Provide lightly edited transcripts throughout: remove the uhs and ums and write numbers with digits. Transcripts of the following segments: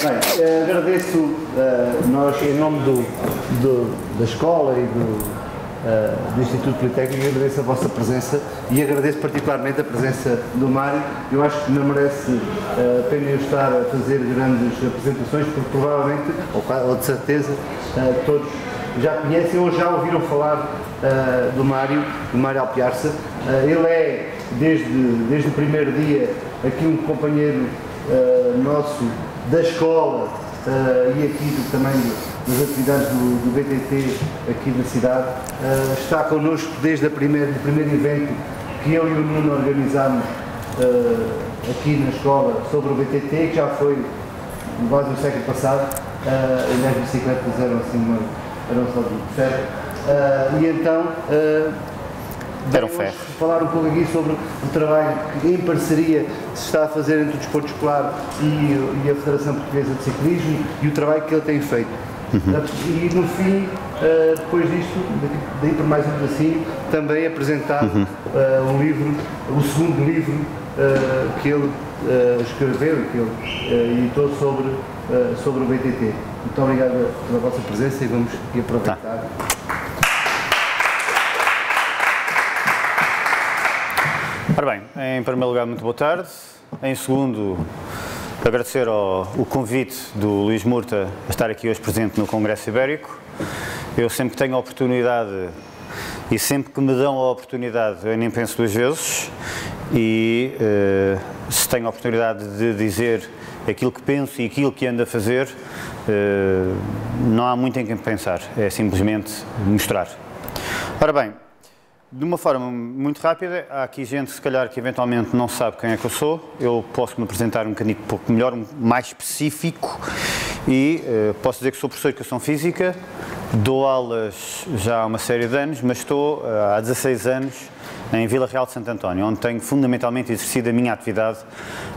Bem, agradeço, nós, em nome da escola e do Instituto Politécnico, agradeço a vossa presença e agradeço particularmente a presença do Mário. Eu acho que não merece a pena eu estar a fazer grandes apresentações, porque provavelmente, ou de certeza, todos já conhecem ou já ouviram falar do Mário Alpiarça. Ele é, desde o primeiro dia, aqui um companheiro nosso da escola e aqui também das atividades do BTT aqui na cidade. Está connosco desde o primeiro evento que eu e o Nuno organizámos aqui na escola sobre o BTT, que já foi quase no século passado, e as bicicletas eram só de ferro. E então vamos falar um pouco aqui sobre o trabalho que em parceria se está a fazer entre o desporto escolar e a Federação Portuguesa de Ciclismo e o trabalho que ele tem feito. E no fim, depois disto, daí por mais um pedacinho, também apresentar um livro, o segundo livro que ele escreveu e que ele editou sobre o BTT. Muito obrigado pela vossa presença e vamos aproveitar. Ora bem, em primeiro lugar, muito boa tarde. Em segundo, agradecer o convite do Luís Murta a estar aqui hoje presente no Congresso Ibérico. Eu sempre que tenho a oportunidade e sempre que me dão a oportunidade, eu nem penso duas vezes e se tenho a oportunidade de dizer aquilo que penso e aquilo que ando a fazer, não há muito em que pensar, é simplesmente mostrar. Ora bem, de uma forma muito rápida, há aqui gente, se calhar, que eventualmente não sabe quem é que eu sou. Eu posso me apresentar um bocadinho um pouco melhor, mais específico, e posso dizer que sou professor de Educação Física, dou aulas já há uma série de anos, mas estou há 16 anos em Vila Real de Santo António, onde tenho fundamentalmente exercido a minha atividade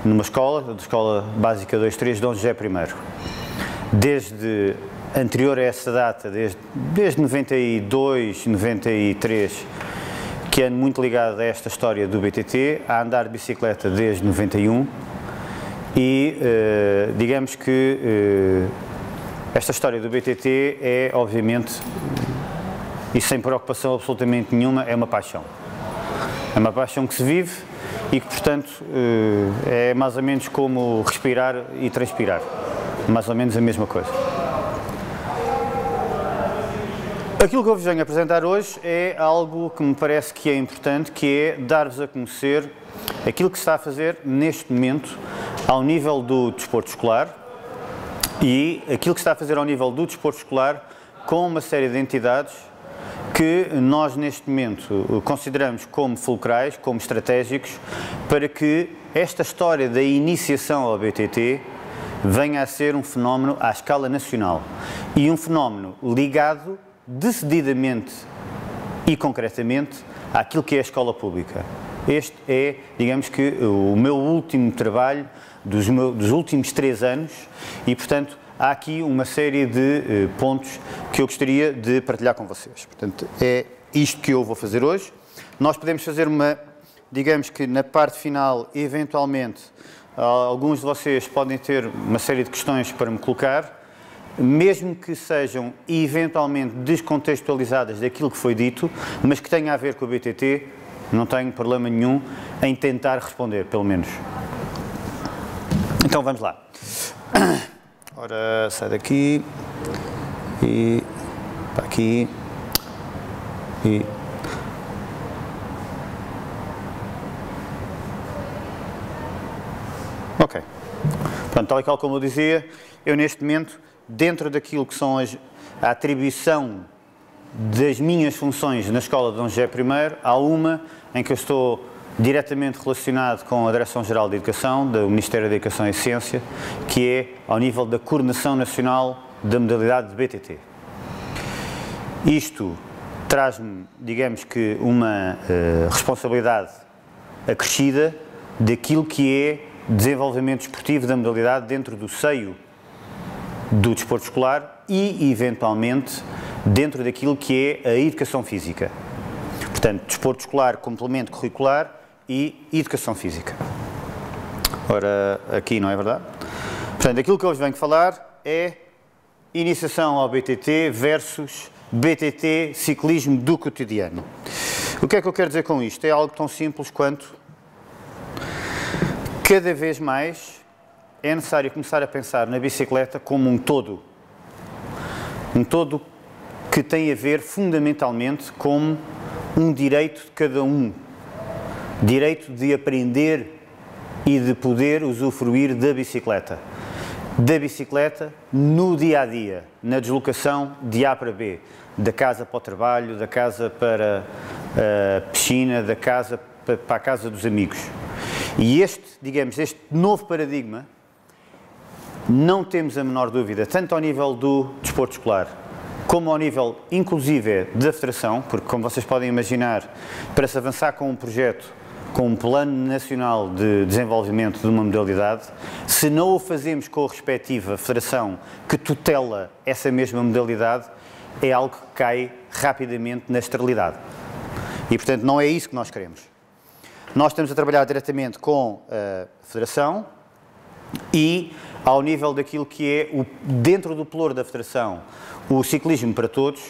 numa escola, Escola Básica 2-3 Dom José I. Desde anterior a essa data, desde 92, 93, que ando muito ligado a esta história do BTT, a andar de bicicleta desde 91 e digamos que esta história do BTT é, obviamente, e sem preocupação absolutamente nenhuma, é uma paixão. É uma paixão que se vive e que, portanto, é mais ou menos como respirar e transpirar. Mais ou menos a mesma coisa. Aquilo que eu vos venho apresentar hoje é algo que me parece que é importante, que é dar-vos a conhecer aquilo que se está a fazer neste momento ao nível do desporto escolar e aquilo que se está a fazer ao nível do desporto escolar com uma série de entidades que nós neste momento consideramos como fulcrais, como estratégicos, para que esta história da iniciação ao BTT venha a ser um fenómeno à escala nacional e um fenómeno ligado decididamente e concretamente àquilo que é a escola pública. Este é, digamos que, o meu último trabalho dos últimos 3 anos e, portanto, há aqui uma série de pontos que eu gostaria de partilhar com vocês. Portanto, é isto que eu vou fazer hoje. Nós podemos fazer digamos que na parte final, eventualmente, alguns de vocês podem ter uma série de questões para me colocar, mesmo que sejam eventualmente descontextualizadas daquilo que foi dito, mas que tenha a ver com o BTT, não tenho problema nenhum em tentar responder, pelo menos. Então vamos lá. Ora, sai daqui e para aqui e... Ok. Pronto, tal e qual como eu dizia, eu neste momento, dentro daquilo que são a atribuição das minhas funções na Escola de Dom José I, há uma em que eu estou diretamente relacionado com a Direção-Geral de Educação, do Ministério da Educação e Ciência, que é ao nível da Coordenação Nacional da modalidade de BTT. Isto traz-me, digamos que, uma responsabilidade acrescida daquilo que é desenvolvimento desportivo da modalidade dentro do seio do desporto escolar e, eventualmente, dentro daquilo que é a educação física. Portanto, desporto escolar, complemento curricular e educação física. Ora, aqui não é verdade? Portanto, aquilo que eu vos venho falar é iniciação ao BTT versus BTT ciclismo do cotidiano. O que é que eu quero dizer com isto? É algo tão simples quanto cada vez mais é necessário começar a pensar na bicicleta como um todo. Um todo que tem a ver fundamentalmente com um direito de cada um. Direito de aprender e de poder usufruir da bicicleta. Da bicicleta no dia-a-dia, na deslocação de A para B. Da casa para o trabalho, da casa para a piscina, da casa para a casa dos amigos. E este novo paradigma, não temos a menor dúvida, tanto ao nível do desporto escolar, como ao nível, inclusive, da federação, porque, como vocês podem imaginar, para se avançar com um projeto, com um plano nacional de desenvolvimento de uma modalidade, se não o fazemos com a respectiva federação que tutela essa mesma modalidade, é algo que cai rapidamente na esterilidade. E, portanto, não é isso que nós queremos. Nós estamos a trabalhar diretamente com a federação e, ao nível daquilo que é, dentro do pelouro da federação, o ciclismo para todos,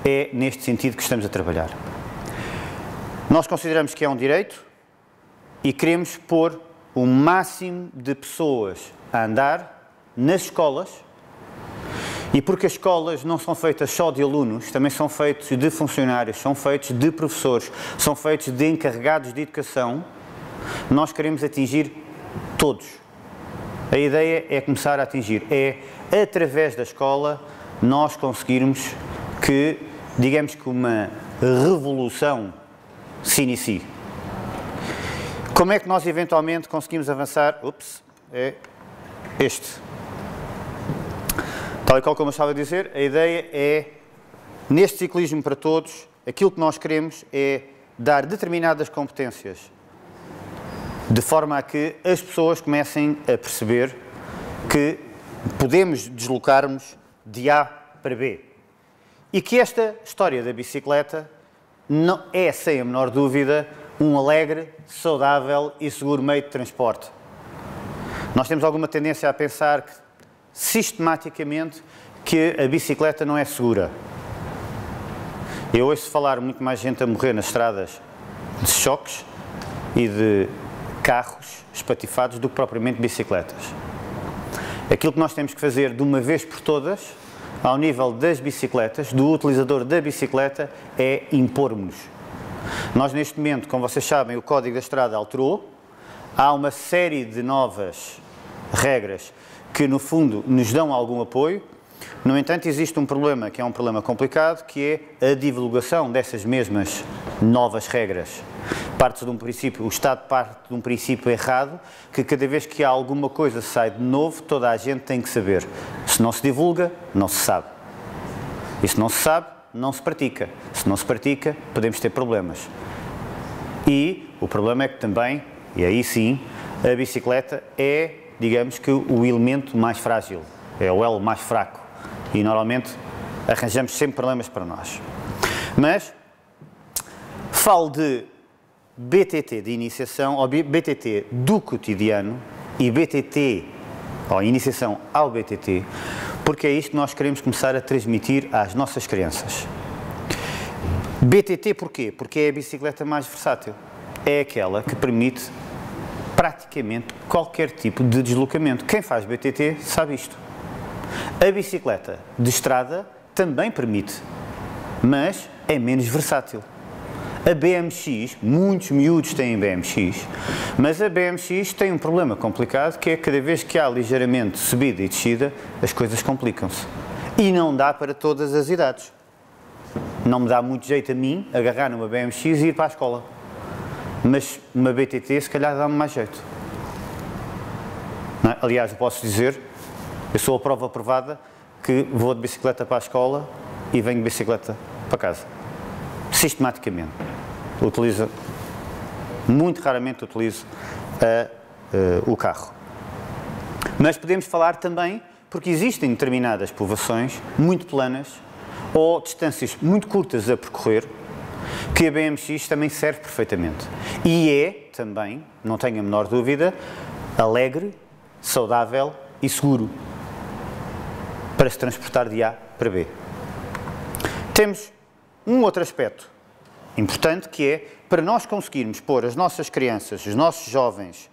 é neste sentido que estamos a trabalhar. Nós consideramos que é um direito e queremos pôr o máximo de pessoas a andar nas escolas, e porque as escolas não são feitas só de alunos, também são feitas de funcionários, são feitas de professores, são feitas de encarregados de educação, nós queremos atingir todos. A ideia é começar a atingir, é através da escola nós conseguirmos que, digamos que uma revolução se inicie. Como é que nós eventualmente conseguimos avançar? É este. Tal e qual como eu estava a dizer, a ideia é, neste ciclismo para todos, aquilo que nós queremos é dar determinadas competências de forma a que as pessoas comecem a perceber que podemos deslocar-nos de A para B. E que esta história da bicicleta não é, sem a menor dúvida, um alegre, saudável e seguro meio de transporte. Nós temos alguma tendência a pensar que, sistematicamente, que a bicicleta não é segura. Eu ouço falar muito mais gente a morrer nas estradas de choques e de carros espatifados do que propriamente bicicletas. Aquilo que nós temos que fazer de uma vez por todas, ao nível das bicicletas, do utilizador da bicicleta, é impormos. Nós, neste momento, como vocês sabem, o Código da Estrada alterou, há uma série de novas regras que, no fundo, nos dão algum apoio. No entanto, existe um problema, que é um problema complicado, que é a divulgação dessas mesmas novas regras. Parte de um princípio, o Estado parte de um princípio errado, que cada vez que há alguma coisa que sai de novo, toda a gente tem que saber. Se não se divulga, não se sabe. E se não se sabe, não se pratica. Se não se pratica, podemos ter problemas. E o problema é que também, e aí sim, a bicicleta é, digamos que, o elemento mais frágil, é o elo mais fraco. E normalmente arranjamos sempre problemas para nós. Mas falo de BTT de iniciação, ou BTT do cotidiano, e BTT, ou iniciação ao BTT, porque é isto que nós queremos começar a transmitir às nossas crianças. BTT porquê? Porque é a bicicleta mais versátil. É aquela que permite praticamente qualquer tipo de deslocamento. Quem faz BTT sabe isto. A bicicleta de estrada também permite, mas é menos versátil. A BMX, muitos miúdos têm BMX, mas a BMX tem um problema complicado, que é que cada vez que há ligeiramente subida e descida, as coisas complicam-se. E não dá para todas as idades. Não me dá muito jeito a mim agarrar numa BMX e ir para a escola. Mas uma BTT se calhar dá-me mais jeito. Não é? Aliás, eu posso dizer, eu sou a prova provada que vou de bicicleta para a escola e venho de bicicleta para casa. Sistematicamente. Muito raramente utilizo o carro. Mas podemos falar também, porque existem determinadas povoações muito planas ou distâncias muito curtas a percorrer, que a BMX também serve perfeitamente. E é também, não tenho a menor dúvida, alegre, saudável e seguro para se transportar de A para B. Temos um outro aspecto importante que é, para nós conseguirmos pôr as nossas crianças, os nossos jovens,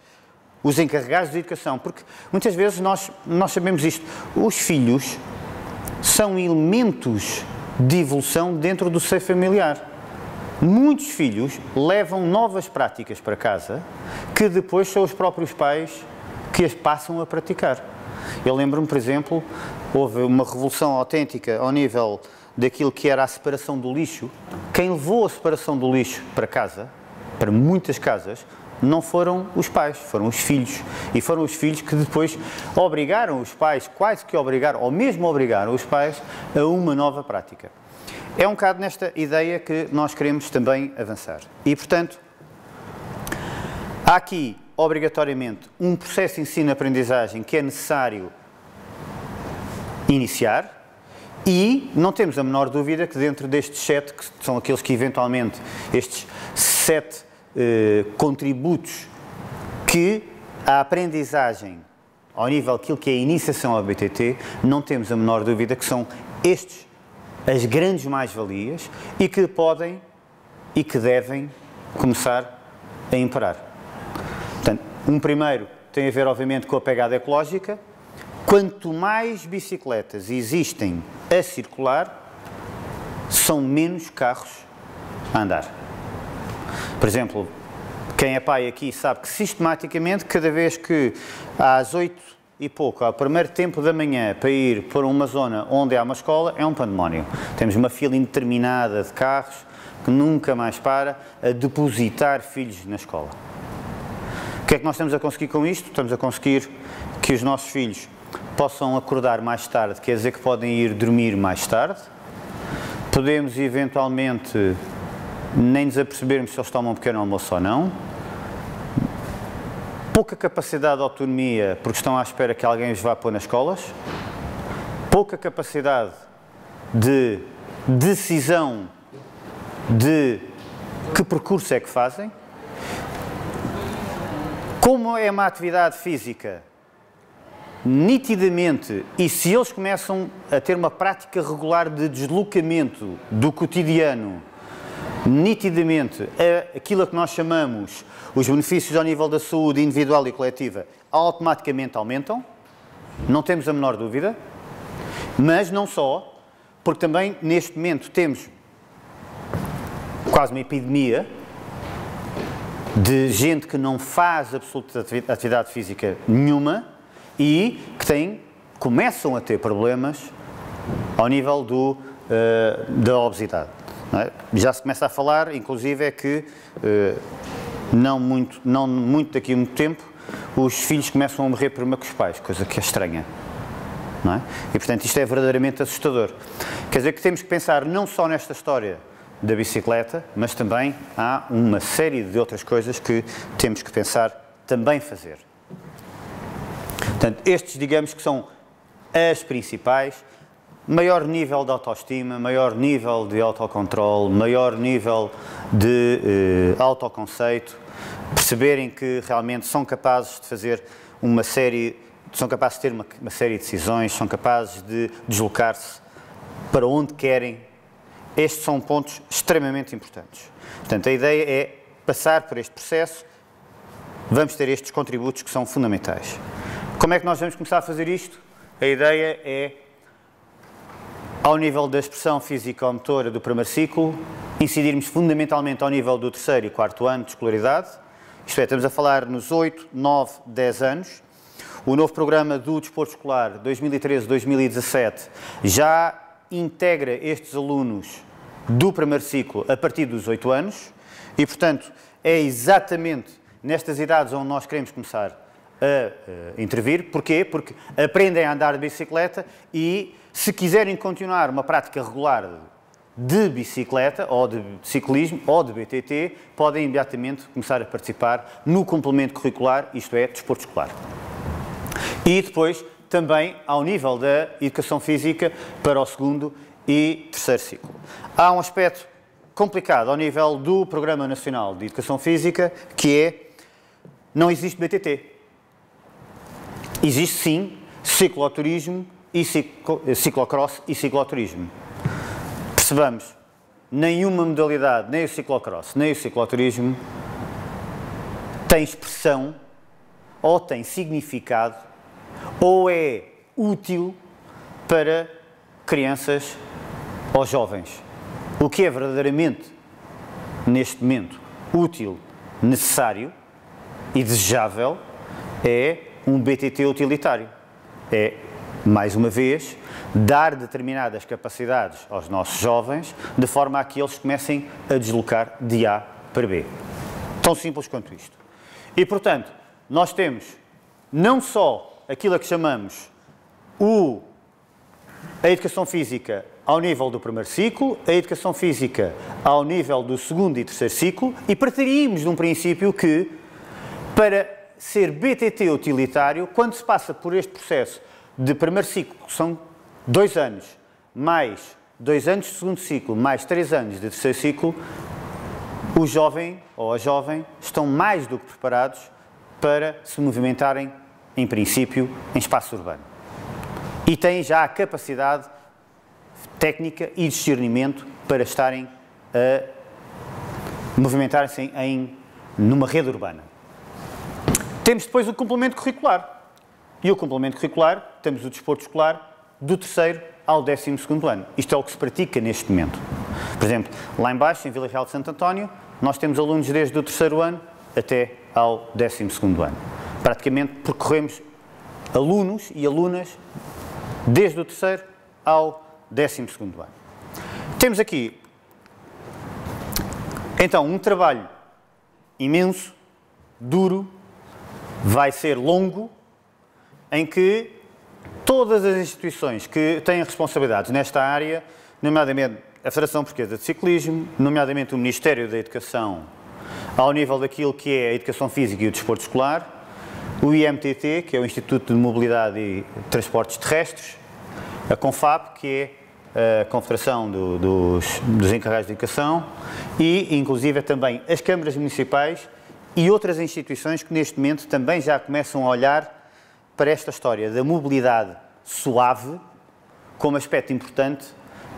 os encarregados de educação, porque muitas vezes nós sabemos isto, os filhos são elementos de evolução dentro do seio familiar. Muitos filhos levam novas práticas para casa que depois são os próprios pais que as passam a praticar. Eu lembro-me, por exemplo, houve uma revolução autêntica ao nível daquilo que era a separação do lixo. Quem levou a separação do lixo para casa, para muitas casas, não foram os pais, foram os filhos. E foram os filhos que depois obrigaram os pais, quase que obrigaram, ou mesmo obrigaram os pais, a uma nova prática. É um bocado nesta ideia que nós queremos também avançar. E, portanto, há aqui, obrigatoriamente, um processo de ensino-aprendizagem que é necessário iniciar e não temos a menor dúvida que dentro destes 7, que são aqueles que eventualmente, estes 7 contributos que a aprendizagem, ao nível daquilo que é a iniciação ao BTT, não temos a menor dúvida que são estes as grandes mais-valias e que podem e que devem começar a imperar. Portanto, um primeiro tem a ver, obviamente, com a pegada ecológica. Quanto mais bicicletas existem a circular, são menos carros a andar. Por exemplo, quem é pai aqui sabe que sistematicamente, cada vez que às 8 e pouco, ao primeiro tempo da manhã, para ir para uma zona onde há uma escola, é um pandemónio. Temos uma fila indeterminada de carros que nunca mais para a depositar filhos na escola. O que é que nós estamos a conseguir com isto? Estamos a conseguir que os nossos filhos possam acordar mais tarde, quer dizer que podem ir dormir mais tarde. Podemos eventualmente nem nos apercebermos se eles tomam um pequeno almoço ou não. Pouca capacidade de autonomia, porque estão à espera que alguém os vá pôr nas escolas. Pouca capacidade de decisão de que percurso é que fazem. Como é uma atividade física, nitidamente, e se eles começam a ter uma prática regular de deslocamento do cotidiano, nitidamente, aquilo a que nós chamamos os benefícios ao nível da saúde individual e coletiva automaticamente aumentam, não temos a menor dúvida, mas não só, porque também neste momento temos quase uma epidemia de gente que não faz absoluta atividade física nenhuma e que começam a ter problemas ao nível da obesidade. Não é? Já se começa a falar, inclusive, é que não muito daqui a muito tempo os filhos começam a morrer primeiro que os pais, coisa que é estranha. Não é? E, portanto, isto é verdadeiramente assustador. Quer dizer que temos que pensar não só nesta história da bicicleta, mas também há uma série de outras coisas que temos que pensar também fazer. Portanto, estes, digamos que são as principais. Maior nível de autoestima, maior nível de autocontrole, maior nível de autoconceito, perceberem que realmente são capazes de fazer são capazes de ter uma série de decisões, são capazes de deslocar-se para onde querem. Estes são pontos extremamente importantes. Portanto, a ideia é passar por este processo, vamos ter estes contributos que são fundamentais. Como é que nós vamos começar a fazer isto? A ideia é, ao nível da expressão físico-motora do primeiro ciclo, incidirmos fundamentalmente ao nível do 3º e 4º ano de escolaridade, isto é, estamos a falar nos 8, 9, 10 anos. O novo programa do desporto escolar 2013-2017 já integra estes alunos do primeiro ciclo a partir dos 8 anos e, portanto, é exatamente nestas idades onde nós queremos começar a intervir. Porquê? Porque aprendem a andar de bicicleta e, se quiserem continuar uma prática regular de bicicleta, ou de ciclismo, ou de BTT, podem imediatamente começar a participar no complemento curricular, isto é, desporto escolar. E depois, também, ao nível da educação física, para o 2º e 3º ciclo. Há um aspecto complicado ao nível do Programa Nacional de Educação Física, que é, não existe BTT. Existe sim cicloturismo e ciclocross e cicloturismo. Percebamos, nenhuma modalidade, nem o ciclocross, nem o cicloturismo, tem expressão, ou tem significado, ou é útil para crianças ou jovens. O que é verdadeiramente, neste momento, útil, necessário e desejável é um BTT utilitário. É, mais uma vez, dar determinadas capacidades aos nossos jovens de forma a que eles comecem a deslocar de A para B. Tão simples quanto isto. E, portanto, nós temos não só aquilo a que chamamos a educação física ao nível do primeiro ciclo, a educação física ao nível do segundo e terceiro ciclo, e partiríamos de um princípio que, para ser BTT utilitário, quando se passa por este processo de primeiro ciclo, que são 2 anos, mais 2 anos de segundo ciclo, mais 3 anos de terceiro ciclo, o jovem ou a jovem estão mais do que preparados para se movimentarem, em princípio, em espaço urbano. E têm já a capacidade técnica e discernimento para estarem a movimentar-se numa rede urbana. Temos depois o complemento curricular. E o complemento curricular, temos o desporto escolar do 3º ao 12º ano. Isto é o que se pratica neste momento. Por exemplo, lá em baixo, em Vila Real de Santo António, nós temos alunos desde o 3º ano até ao 12º ano. Praticamente percorremos alunos e alunas desde o 3º ao 12º ano. Temos aqui, então, um trabalho imenso, duro, vai ser longo, em que todas as instituições que têm responsabilidades nesta área, nomeadamente a Federação Portuguesa de Ciclismo, nomeadamente o Ministério da Educação, ao nível daquilo que é a Educação Física e o Desporto Escolar, o IMTT, que é o Instituto de Mobilidade e Transportes Terrestres, a CONFAP, que é a Confederação dos Encarregados de Educação, e inclusive também as câmaras municipais e outras instituições que neste momento também já começam a olhar para esta história da mobilidade suave como aspecto importante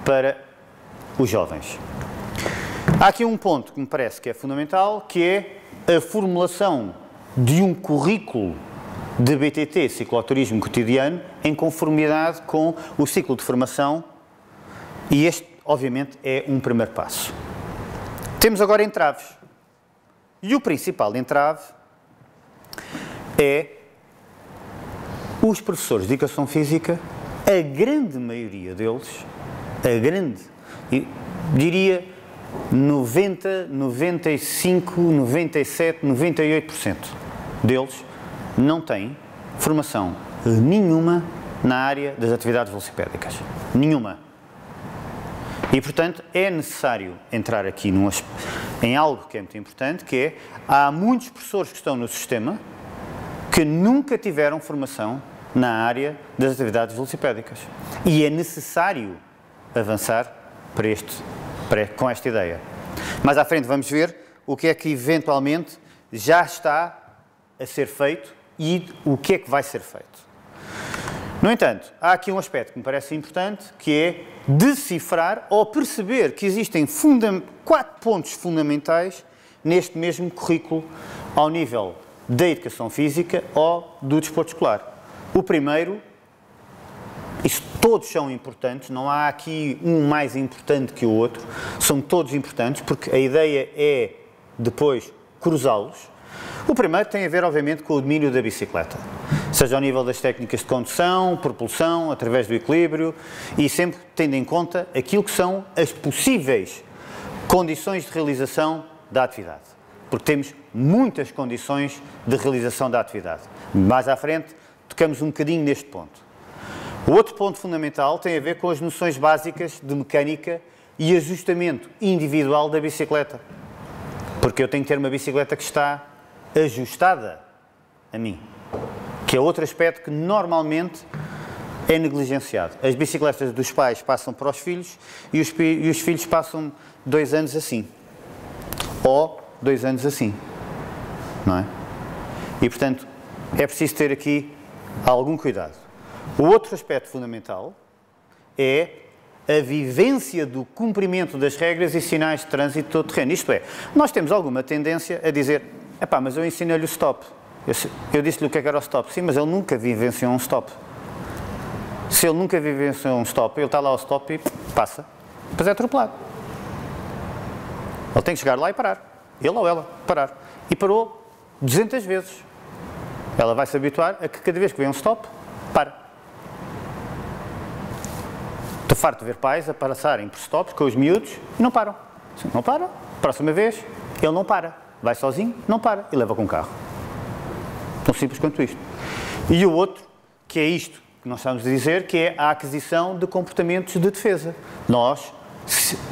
para os jovens. Há aqui um ponto que me parece que é fundamental, que é a formulação de um currículo de BTT, cicloturismo cotidiano, em conformidade com o ciclo de formação, e este, obviamente, é um primeiro passo. Temos agora entraves. E o principal entrave é os professores de Educação Física, a grande maioria deles, diria 90, 95, 97, 98% deles não têm formação nenhuma na área das atividades velocipédicas. Nenhuma. E, portanto, é necessário entrar aqui em algo que é muito importante, que é, há muitos professores que estão no sistema que nunca tiveram formação na área das atividades velocipédicas. E é necessário avançar com esta ideia. Mais à frente vamos ver o que é que eventualmente já está a ser feito e o que é que vai ser feito. No entanto, há aqui um aspecto que me parece importante, que é decifrar ou perceber que existem 4 pontos fundamentais neste mesmo currículo ao nível da educação física ou do desporto escolar. O primeiro, isto todos são importantes, não há aqui um mais importante que o outro, são todos importantes, porque a ideia é depois cruzá-los. O primeiro tem a ver, obviamente, com o domínio da bicicleta, seja ao nível das técnicas de condução, propulsão, através do equilíbrio, e sempre tendo em conta aquilo que são as possíveis condições de realização da atividade. Porque temos muitas condições de realização da atividade. Mais à frente, tocamos um bocadinho neste ponto. O outro ponto fundamental tem a ver com as noções básicas de mecânica e ajustamento individual da bicicleta. Porque eu tenho que ter uma bicicleta que está ajustada a mim, que é outro aspecto que normalmente é negligenciado. As bicicletas dos pais passam para os filhos e os filhos passam 2 anos assim. Ou 2 anos assim. Não é? E, portanto, é preciso ter aqui algum cuidado. O outro aspecto fundamental é a vivência do cumprimento das regras e sinais de trânsito de todo terreno. Isto é, nós temos alguma tendência a dizer, epá, mas eu ensinei-lhe o stop. Eu disse-lhe o que era o stop. Sim, mas ele nunca vivenciou um stop. Se ele nunca vivenciou um stop, ele está lá ao stop e passa. Depois é atropelado. Ele tem que chegar lá e parar. Ele ou ela, parar. E parou 200 vezes. Ela vai se habituar a que cada vez que vê um stop, para. Estou farto de ver pais a passarem por stops com os miúdos e não param. Não para. Próxima vez, ele não para. Vai sozinho, não para. E leva com o carro. Tão simples quanto isto. E o outro, que é isto que nós estamos a dizer, que é a aquisição de comportamentos de defesa. Nós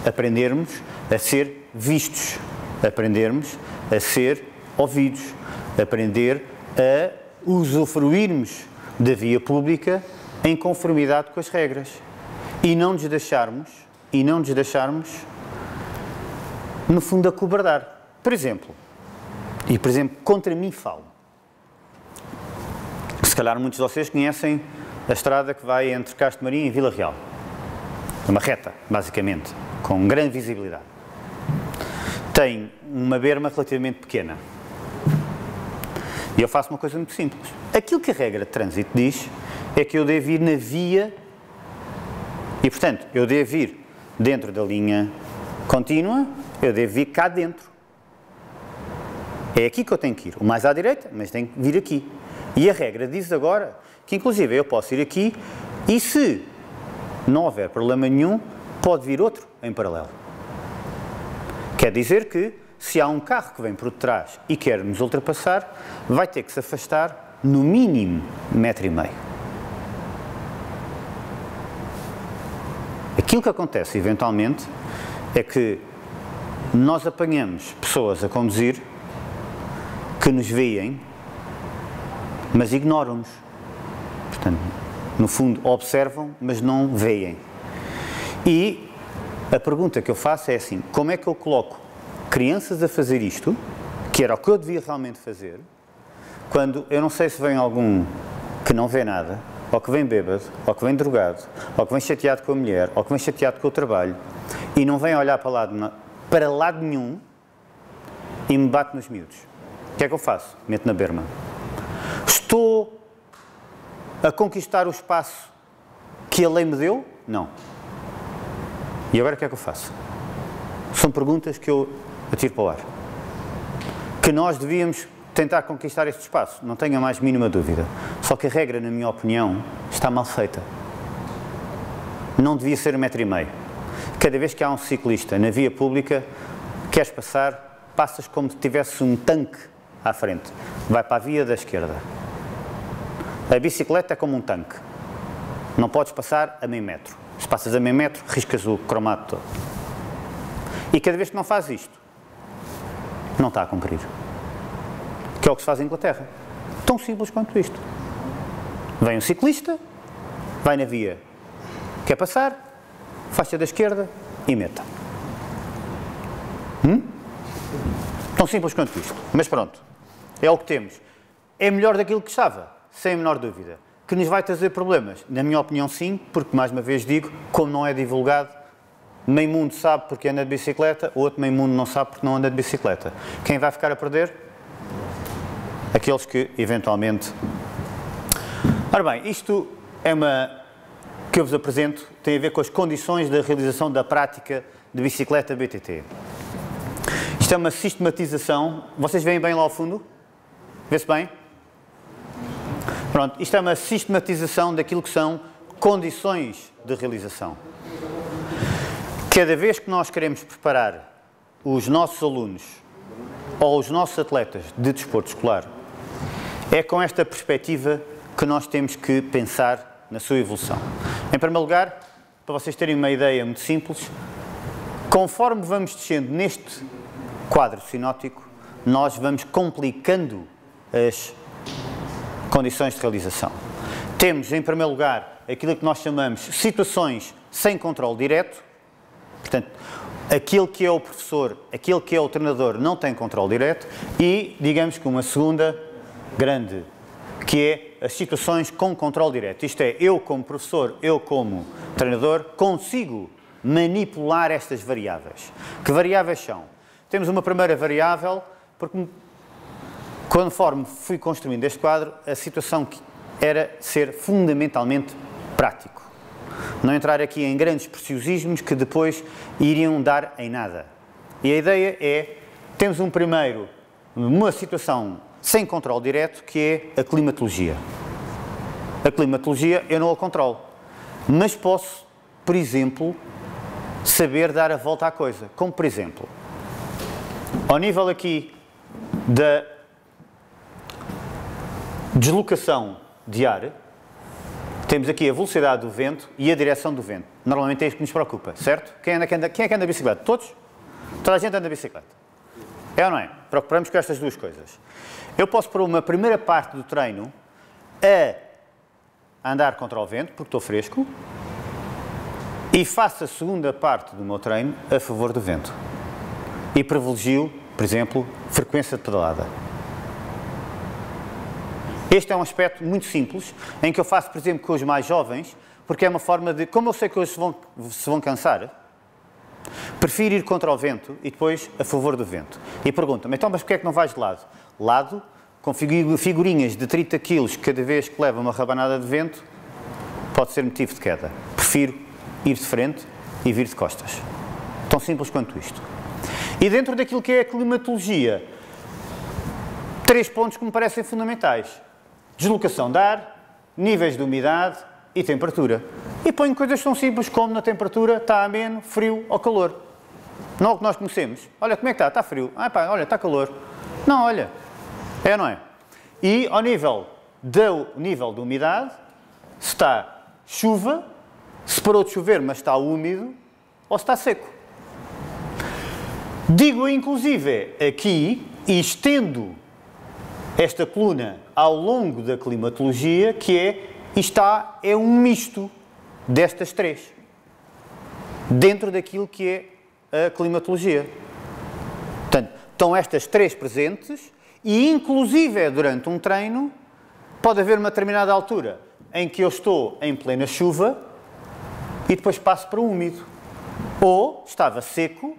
aprendermos a ser vistos, aprendermos a ser ouvidos, aprender a usufruirmos da via pública em conformidade com as regras e não nos deixarmos, no fundo, acobardar. Por exemplo, contra mim falo. Se calhar muitos de vocês conhecem a estrada que vai entre Castro Marim e Vila Real. É uma reta, basicamente, com grande visibilidade. Tem uma berma relativamente pequena. E eu faço uma coisa muito simples. Aquilo que a regra de trânsito diz é que eu devo ir na via e, portanto, eu devo ir dentro da linha contínua, eu devo ir cá dentro. É aqui que eu tenho que ir. O mais à direita, mas tenho que vir aqui. E a regra diz agora que, inclusive, eu posso ir aqui e, se não houver problema nenhum, pode vir outro em paralelo. Quer dizer que, se há um carro que vem por trás e quer nos ultrapassar, vai ter que se afastar no mínimo 1,5 m. Aquilo que acontece, eventualmente, é que nós apanhamos pessoas a conduzir que nos veem, mas ignoram-nos. Portanto, no fundo, observam, mas não veem. E a pergunta que eu faço é assim, como é que eu coloco crianças a fazer isto, que era o que eu devia realmente fazer, quando eu não sei se vem algum que não vê nada, ou que vem bêbado, ou que vem drogado, ou que vem chateado com a mulher, ou que vem chateado com o trabalho, e não vem olhar para lado nenhum e me bate nos miúdos. O que é que eu faço? Meto na berma. Estou a conquistar o espaço que a lei me deu? Não. E agora o que é que eu faço? São perguntas que eu atiro para o ar. Que nós devíamos tentar conquistar este espaço, não tenho a mais mínima dúvida. Só que a regra, na minha opinião, está mal feita. Não devia ser 1,5 m. Cada vez que há um ciclista na via pública, queres passar, passas como se tivesse um tanque à frente. Vai para a via da esquerda. A bicicleta é como um tanque. Não podes passar a meio metro. Se passas a meio metro, riscas o cromato todo. E cada vez que não faz isto, não está a cumprir. Que é o que se faz em Inglaterra. Tão simples quanto isto. Vem um ciclista, vai na via, quer passar, faixa da esquerda e meta. Tão simples quanto isto. Mas pronto, é o que temos. É melhor daquilo que estava, sem a menor dúvida. Que nos vai trazer problemas? Na minha opinião, sim, porque, mais uma vez digo, como não é divulgado, meio mundo sabe porque anda de bicicleta, o outro meio mundo não sabe porque não anda de bicicleta. Quem vai ficar a perder? Aqueles que, eventualmente... Ora bem, isto é que eu vos apresento, tem a ver com as condições da realização da prática de bicicleta BTT. Isto é uma sistematização. Vocês veem bem lá ao fundo? Vê-se bem? Pronto, isto é uma sistematização daquilo que são condições de realização. Cada vez que nós queremos preparar os nossos alunos ou os nossos atletas de desporto escolar, é com esta perspectiva que nós temos que pensar na sua evolução. Em primeiro lugar, para vocês terem uma ideia muito simples, conforme vamos descendo neste quadro sinótico, nós vamos complicando as condições de realização. Temos, em primeiro lugar, aquilo que nós chamamos situações sem controle direto. Portanto, aquele que é o professor, aquele que é o treinador não tem controle direto. E, digamos que uma segunda grande que é as situações com controle direto. Isto é, eu como professor, eu como treinador, consigo manipular estas variáveis. Que variáveis são? Temos uma primeira variável, porque conforme fui construindo este quadro, a situação era ser fundamentalmente prático. Não entrar aqui em grandes preciosismos que depois iriam dar em nada. E a ideia é, temos uma situação sem controle direto, que é a climatologia. A climatologia eu não a controlo, mas posso, por exemplo, saber dar a volta à coisa. Como, por exemplo, ao nível aqui da deslocação de ar, temos aqui a velocidade do vento e a direção do vento. Normalmente é isto que nos preocupa, certo? Quem é que anda de bicicleta? Todos? Toda a gente anda de bicicleta. É ou não é? Preocupamos com estas duas coisas. Eu posso pôr uma primeira parte do treino a andar contra o vento, porque estou fresco, e faço a segunda parte do meu treino a favor do vento. E privilegio, por exemplo, frequência de pedalada. Este é um aspecto muito simples, em que eu faço, por exemplo, com os mais jovens, porque é uma forma de, como eu sei que hoje se vão cansar, prefiro ir contra o vento e depois a favor do vento. E pergunta-me, então, mas porquê é que não vais de lado? Lado, com figurinhas de 30 kg cada vez que leva uma rabanada de vento, pode ser motivo de queda. Prefiro ir de frente e vir de costas. Tão simples quanto isto. E dentro daquilo que é a climatologia, 3 pontos que me parecem fundamentais. Deslocação de ar, níveis de umidade e temperatura. E ponho coisas tão simples como na temperatura está ameno, frio ou calor. Não é o que nós conhecemos. Olha, como é que está? Está frio. Ah, pá, olha, está calor. Não, olha. É ou não é? E ao nível de umidade, se está chuva, se parou de chover, mas está úmido, ou se está seco. Digo inclusive aqui, e estendo esta coluna ao longo da climatologia, que é um misto destas três, dentro daquilo que é a climatologia. Portanto, estão estas três presentes e, inclusive, durante um treino, pode haver uma determinada altura em que eu estou em plena chuva e depois passo para o úmido. Ou estava seco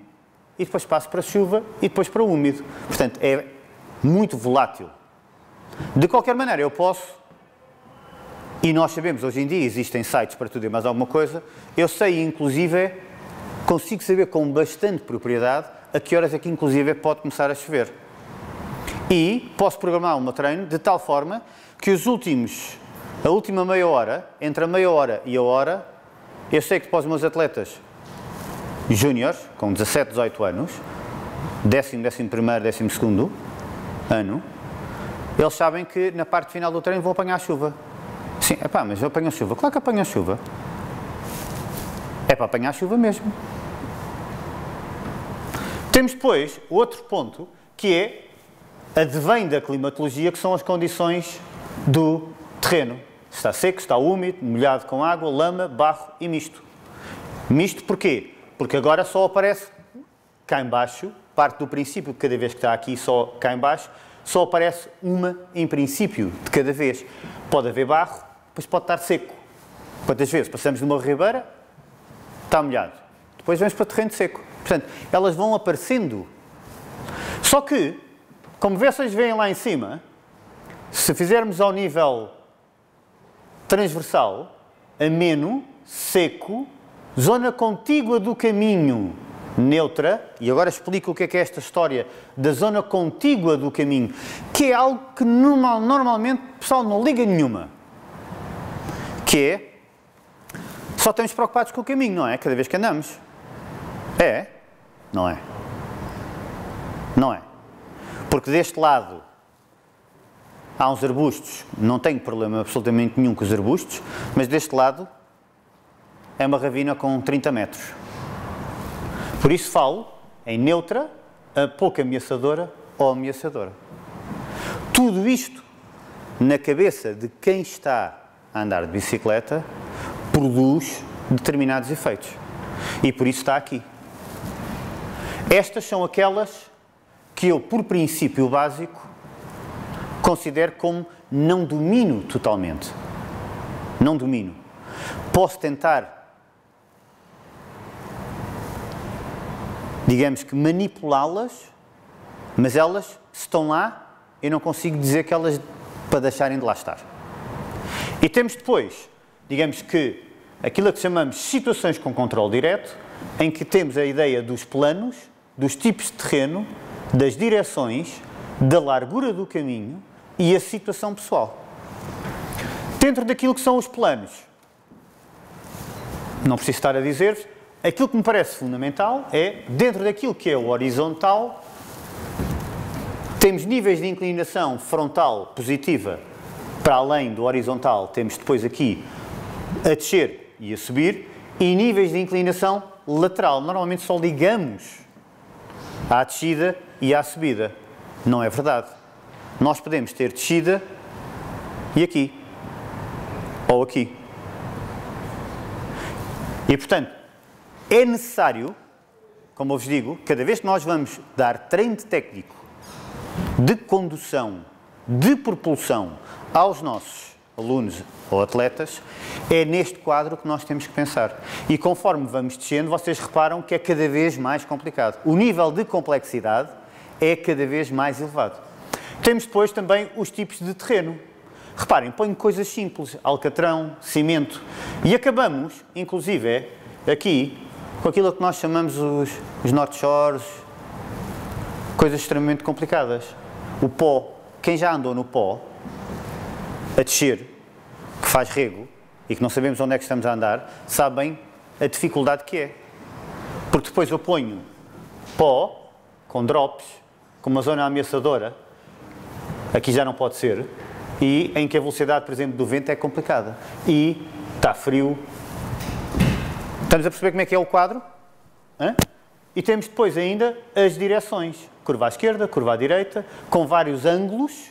e depois passo para a chuva e depois para o úmido. Portanto, é muito volátil. De qualquer maneira, eu posso, e nós sabemos, hoje em dia existem sites para tudo e mais alguma coisa, eu sei, inclusive, consigo saber com bastante propriedade a que horas é que, inclusive, pode começar a chover. E posso programar o meu treino de tal forma que a última meia hora, entre a meia hora e a hora, eu sei que para os meus atletas júniores, com 17, 18 anos, 10º, 11º, 12º ano, eles sabem que na parte final do treino vão apanhar chuva. Sim, epá, mas eu apanho chuva. Claro que apanho chuva. É para apanhar chuva mesmo. Temos depois outro ponto, que é advém da climatologia, que são as condições do terreno. Se está seco, se está úmido, molhado com água, lama, barro e misto. Misto porquê? Porque agora só aparece cá em baixo, parte do princípio que cada vez que está aqui só cá em baixo, só aparece uma em princípio de cada vez. Pode haver barro, depois pode estar seco. Quantas vezes passamos de uma ribeira, está molhado. Depois vamos para terreno seco. Portanto, elas vão aparecendo. Só que, como vocês veem lá em cima, se fizermos ao nível transversal, ameno, seco, zona contígua do caminho, neutra, e agora explico o que é esta história da zona contígua do caminho, que é algo que normalmente o pessoal não liga nenhuma. Que é, só estamos preocupados com o caminho, não é? Cada vez que andamos. É? Não é? Não é? Porque deste lado há uns arbustos, não tenho problema absolutamente nenhum com os arbustos, mas deste lado é uma ravina com 30 metros. Por isso falo em neutra, a pouco ameaçadora ou ameaçadora. Tudo isto na cabeça de quem está a andar de bicicleta produz determinados efeitos. E por isso está aqui. Estas são aquelas que eu, por princípio básico, considero como não domino totalmente. Não domino. Posso tentar, digamos que, manipulá-las, mas elas, se estão lá, eu não consigo dizer que elas para deixarem de lá estar. E temos depois, digamos que, aquilo que chamamos de situações com controle direto, em que temos a ideia dos planos, dos tipos de terreno, das direções, da largura do caminho e a situação pessoal. Dentro daquilo que são os planos, não preciso estar a dizer-vos, aquilo que me parece fundamental é, dentro daquilo que é o horizontal, temos níveis de inclinação frontal positiva, para além do horizontal, temos depois aqui a descer e a subir, e níveis de inclinação lateral. Normalmente só ligamos à descida e à subida. Não é verdade. Nós podemos ter descida e aqui. Ou aqui. E, portanto, é necessário, como eu vos digo, cada vez que nós vamos dar treino técnico de condução, de propulsão aos nossos alunos ou atletas, é neste quadro que nós temos que pensar. E conforme vamos descendo, vocês reparam que é cada vez mais complicado. O nível de complexidade é cada vez mais elevado. Temos depois também os tipos de terreno. Reparem, ponho coisas simples, alcatrão, cimento, e acabamos, inclusive, aqui, com aquilo que nós chamamos os North Shores, coisas extremamente complicadas. O pó, quem já andou no pó, a descer, que faz rego, e que não sabemos onde é que estamos a andar, sabem a dificuldade que é. Porque depois eu ponho pó, com drops, com uma zona ameaçadora, aqui já não pode ser, e em que a velocidade, por exemplo, do vento é complicada. E está frio. Estamos a perceber como é que é o quadro? Hã? E temos depois ainda as direções. Curva à esquerda, curva à direita, com vários ângulos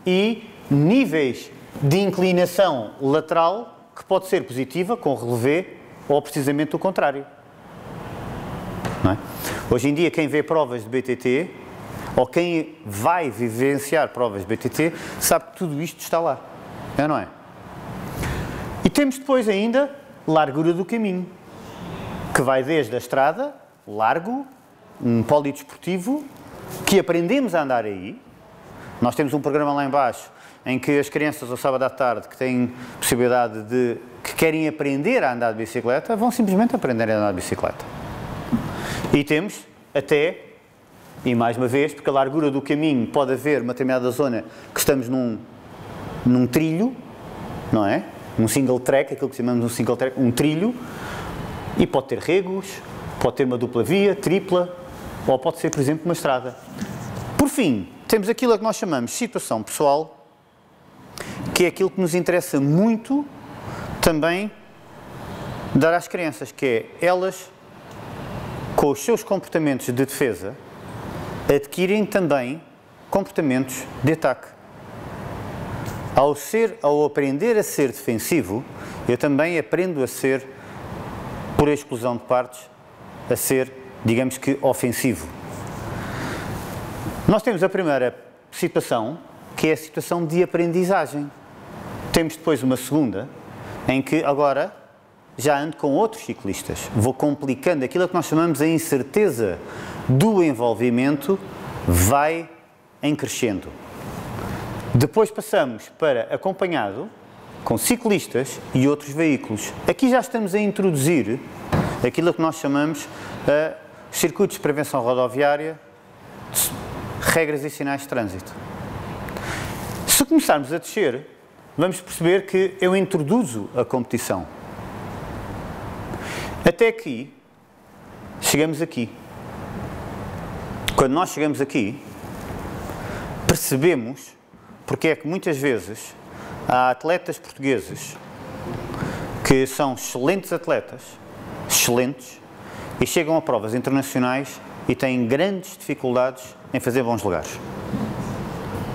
e níveis de inclinação lateral que pode ser positiva, com relevé, ou precisamente o contrário. Não é? Hoje em dia, quem vê provas de BTT, ou quem vai vivenciar provas de BTT, sabe que tudo isto está lá. É, não é? E temos depois ainda largura do caminho, que vai desde a estrada, largo, um polidesportivo, que aprendemos a andar aí. Nós temos um programa lá em baixo, em que as crianças, ao sábado à tarde, que têm possibilidade de, que querem aprender a andar de bicicleta, vão simplesmente aprender a andar de bicicleta. E temos até, e mais uma vez, porque a largura do caminho pode haver uma determinada zona que estamos num trilho, não é? Um single track, aquilo que chamamos de um single track, um trilho, e pode ter regos, pode ter uma dupla via, tripla, ou pode ser, por exemplo, uma estrada. Por fim, temos aquilo que nós chamamos de situação pessoal, que é aquilo que nos interessa muito também dar às crianças, que é elas, com os seus comportamentos de defesa, adquirem também comportamentos de ataque. Ao aprender a ser defensivo, eu também aprendo a ser, por exclusão de partes, a ser, digamos que, ofensivo. Nós temos a primeira situação, que é a situação de aprendizagem. Temos depois uma segunda, em que agora já ando com outros ciclistas. Vou complicando aquilo que nós chamamos a incerteza do envolvimento, vai em crescendo. Depois passamos para acompanhado com ciclistas e outros veículos. Aqui já estamos a introduzir aquilo que nós chamamos de circuitos de prevenção rodoviária, regras e sinais de trânsito. Se começarmos a descer, vamos perceber que eu introduzo a competição. Até aqui, chegamos aqui. Quando nós chegamos aqui, percebemos porque é que muitas vezes há atletas portugueses que são excelentes atletas, excelentes, e chegam a provas internacionais e têm grandes dificuldades em fazer bons lugares.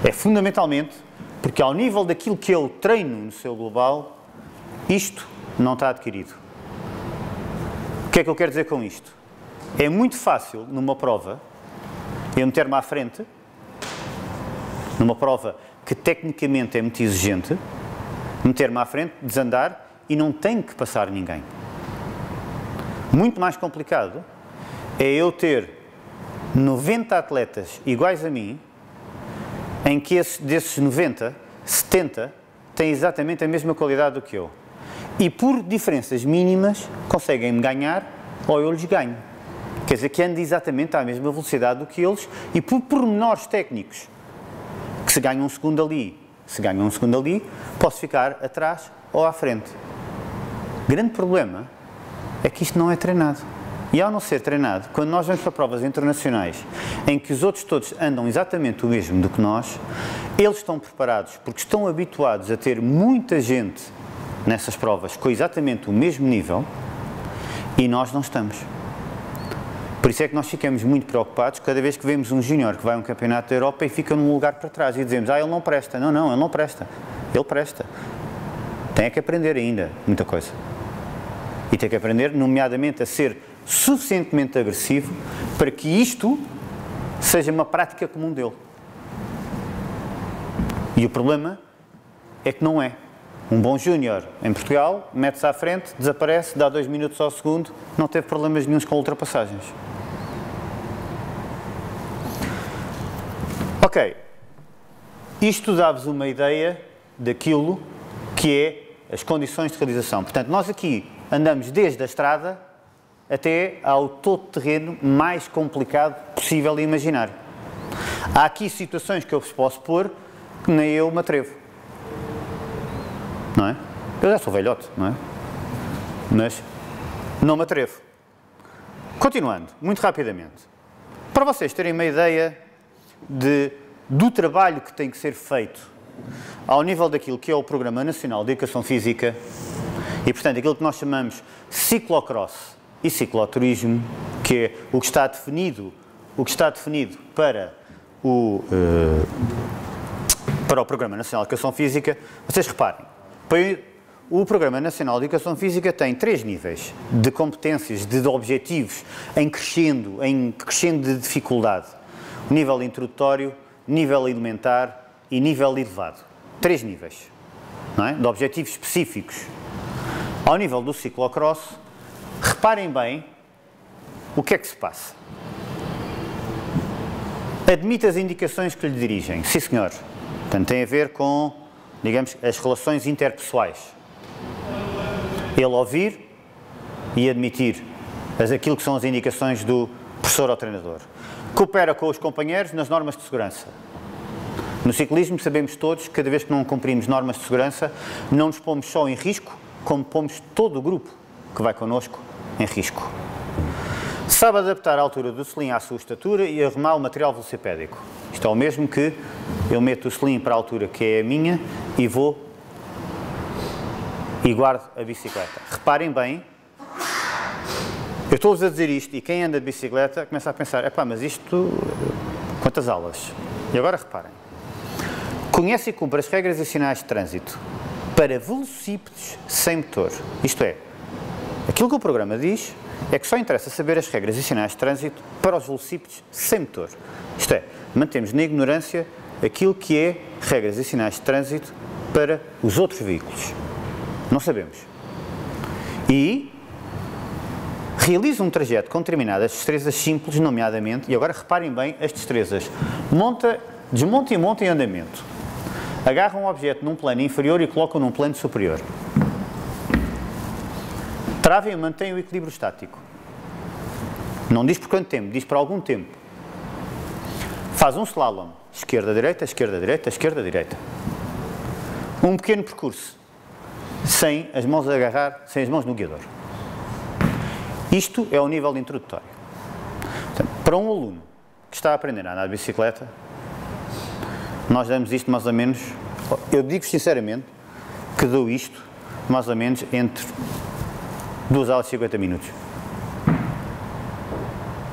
É fundamentalmente porque ao nível daquilo que eu treino no seu global, isto não está adquirido. O que é que eu quero dizer com isto? É muito fácil, numa prova, eu meter-me à frente numa prova que tecnicamente é muito exigente, meter-me à frente, desandar e não tenho que passar ninguém. Muito mais complicado é eu ter 90 atletas iguais a mim, em que desses 90, 70 têm exatamente a mesma qualidade do que eu. E por diferenças mínimas conseguem-me ganhar ou eu lhes ganho. Quer dizer que ando exatamente à mesma velocidade do que eles e por pormenores técnicos, que se ganha um segundo ali, posso ficar atrás ou à frente. Grande problema é que isto não é treinado. E ao não ser treinado, quando nós vamos para provas internacionais em que os outros todos andam exatamente o mesmo do que nós, eles estão preparados porque estão habituados a ter muita gente nessas provas com exatamente o mesmo nível e nós não estamos. Por isso é que nós ficamos muito preocupados cada vez que vemos um júnior que vai a um campeonato da Europa e fica num lugar para trás e dizemos, ele não presta. Não, ele não presta. Ele presta. Tem que aprender ainda muita coisa. E tem que aprender, nomeadamente, a ser suficientemente agressivo para que isto seja uma prática comum dele. E o problema é que não é. Um bom júnior em Portugal, mete-se à frente, desaparece, dá 2 minutos ao segundo, não teve problemas nenhuns com ultrapassagens. Ok. Isto dá-vos uma ideia daquilo que é as condições de realização. Portanto, nós aqui andamos desde a estrada até ao todo-terreno mais complicado possível de imaginar. Há aqui situações que eu vos posso pôr que nem eu me atrevo. Não é? Eu já sou velhote, não é? Mas não me atrevo. Continuando, muito rapidamente. Para vocês terem uma ideia do trabalho que tem que ser feito ao nível daquilo que é o Programa Nacional de Educação Física e, portanto, aquilo que nós chamamos ciclocross e cicloturismo, que é o que está definido para o Programa Nacional de Educação Física, vocês reparem, o Programa Nacional de Educação Física tem 3 níveis de competências, de objetivos, em crescendo de dificuldade. O nível introdutório, nível elementar e nível elevado. 3 níveis, não é? De objetivos específicos. Ao nível do ciclocross, reparem bem o que é que se passa. Admite as indicações que lhe dirigem. Sim, senhor. Portanto, tem a ver com, digamos, as relações interpessoais. Ele ouvir e admitir aquilo que são as indicações do professor ou treinador. Coopera com os companheiros nas normas de segurança. No ciclismo, sabemos todos que cada vez que não cumprimos normas de segurança, não nos pomos só em risco, como pomos todo o grupo que vai connosco em risco. Sabe adaptar a altura do selim à sua estatura e arrumar o material velocipédico. Isto é o mesmo que eu meto o selim para a altura que é a minha e vou e guardo a bicicleta. Reparem bem, eu estou-vos a dizer isto e quem anda de bicicleta começa a pensar, epá, mas isto, quantas aulas? E agora reparem, conhece e cumpre as regras e sinais de trânsito para velocípedes sem motor. Isto é, aquilo que o programa diz é que só interessa saber as regras e sinais de trânsito para os velocípedes sem motor. Isto é, mantemos na ignorância aquilo que é regras e sinais de trânsito para os outros veículos. Não sabemos. E realiza um trajeto com determinadas destrezas simples, nomeadamente, e agora reparem bem as destrezas, desmonta e monta em andamento. Agarra um objeto num plano inferior e coloca num plano superior. Trava e mantém o equilíbrio estático. Não diz por quanto tempo, diz por algum tempo. Faz um slalom. Esquerda-direita, esquerda-direita, esquerda-direita. Um pequeno percurso. Sem as mãos a agarrar, sem as mãos no guiador. Isto é o nível introdutório. Portanto, para um aluno que está a aprender a andar de bicicleta, nós damos isto mais ou menos, eu digo sinceramente, que dou isto mais ou menos entre 2 aulas e 50 minutos.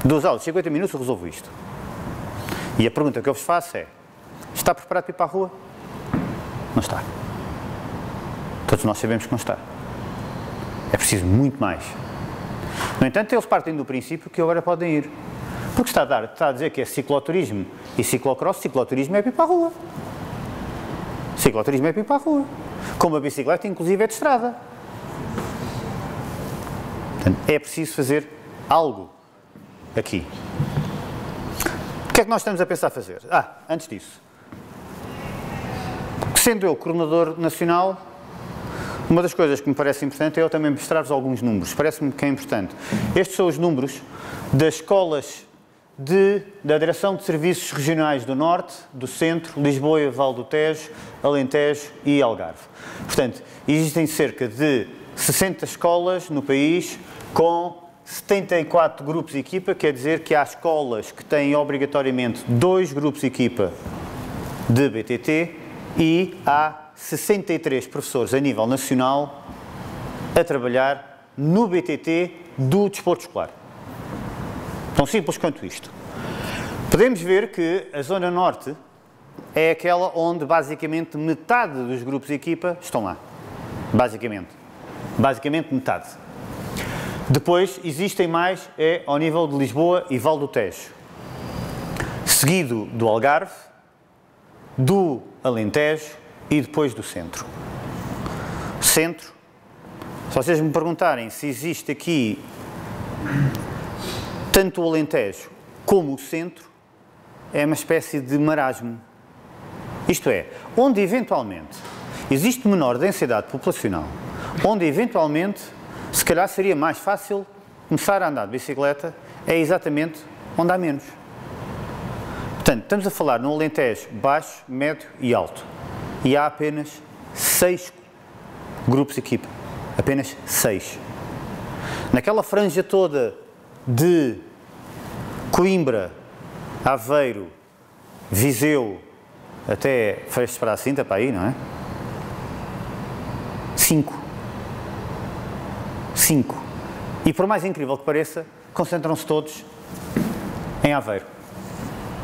2 aulas e 50 minutos eu resolvo isto. E a pergunta que eu vos faço é, está preparado para ir para a rua? Não está. Todos nós sabemos que não está. É preciso muito mais. No entanto, eles partem do princípio que agora podem ir. Porque está a dizer que é cicloturismo e ciclocross, cicloturismo é para ir para a rua. Cicloturismo é para ir para a rua. Como a bicicleta, inclusive, é de estrada. Portanto, é preciso fazer algo aqui. O que é que nós estamos a pensar fazer? Antes disso. Sendo eu coordenador nacional, uma das coisas que me parece importante é eu também mostrar-vos alguns números. Parece-me que é importante. Estes são os números das escolas da Direção de Serviços Regionais do Norte, do Centro, Lisboa, Val do Tejo, Alentejo e Algarve. Portanto, existem cerca de 60 escolas no país com 74 grupos de equipa, quer dizer que há escolas que têm obrigatoriamente 2 grupos de equipa de BTT e há 63 professores a nível nacional a trabalhar no BTT do desporto escolar. Tão simples quanto isto. Podemos ver que a Zona Norte é aquela onde basicamente metade dos grupos de equipa estão lá. Basicamente metade. Depois existem mais ao nível de Lisboa e Val do Tejo. Seguido do Algarve, do Alentejo e depois do Centro. Centro, se vocês me perguntarem se existe aqui tanto o Alentejo como o Centro, é uma espécie de marasmo. Isto é, onde eventualmente existe menor densidade populacional, onde eventualmente, se calhar seria mais fácil começar a andar de bicicleta, é exatamente onde há menos. Portanto, estamos a falar no Alentejo baixo, médio e alto. E há apenas 6 grupos de equipa. Apenas 6. Naquela franja toda de Coimbra, Aveiro, Viseu, até Freixo para a Cinta, para aí, não é? 5. E por mais incrível que pareça, concentram-se todos em Aveiro,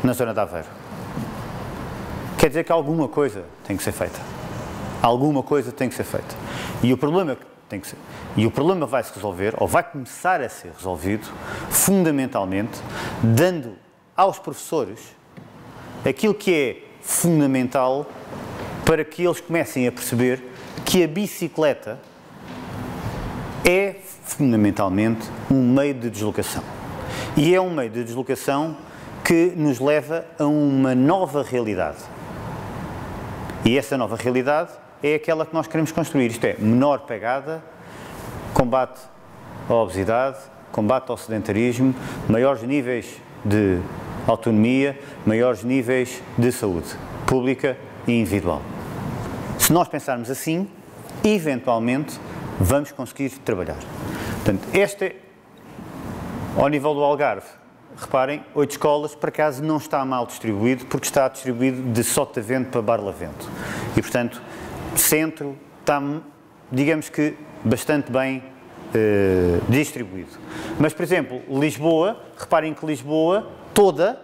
na zona de Aveiro. Quer dizer que alguma coisa tem que ser feita. Alguma coisa tem que ser feita. E o problema vai se resolver, ou vai começar a ser resolvido, fundamentalmente, dando aos professores aquilo que é fundamental para que eles comecem a perceber que a bicicleta é fundamentalmente um meio de deslocação. E é um meio de deslocação que nos leva a uma nova realidade. E essa nova realidade é aquela que nós queremos construir, isto é, menor pegada, combate à obesidade, combate ao sedentarismo, maiores níveis de autonomia, maiores níveis de saúde pública e individual. Se nós pensarmos assim, eventualmente vamos conseguir trabalhar. Portanto, ao nível do Algarve, reparem, 8 escolas, por acaso não está mal distribuído, porque está distribuído de Sotavento para Barlavento. E, portanto, Centro está, digamos que, bastante bem distribuído. Mas, por exemplo, Lisboa, reparem que Lisboa toda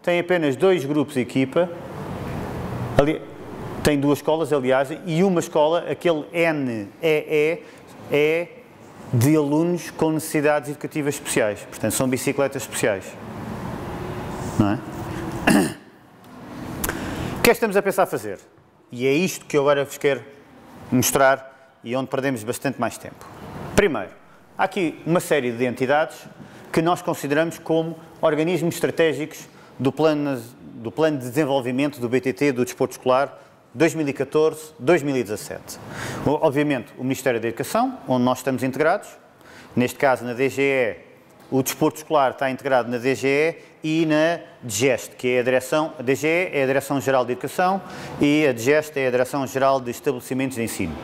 tem apenas 2 grupos de equipa, tem 2 escolas, aliás, e uma escola, aquele NEE, é de alunos com necessidades educativas especiais. Portanto, são bicicletas especiais. Não é? O que é que estamos a pensar fazer? E é isto que eu agora vos quero mostrar e onde perdemos bastante mais tempo. Primeiro, há aqui uma série de entidades que nós consideramos como organismos estratégicos do plano de desenvolvimento do BTT, do desporto escolar, 2014-2017. Obviamente, o Ministério da Educação, onde nós estamos integrados, neste caso na DGE, o desporto escolar está integrado na DGE e na DGEST, que é a DGE é a Direção-Geral de Educação e a DGEST é a Direção-Geral de Estabelecimentos de Ensino.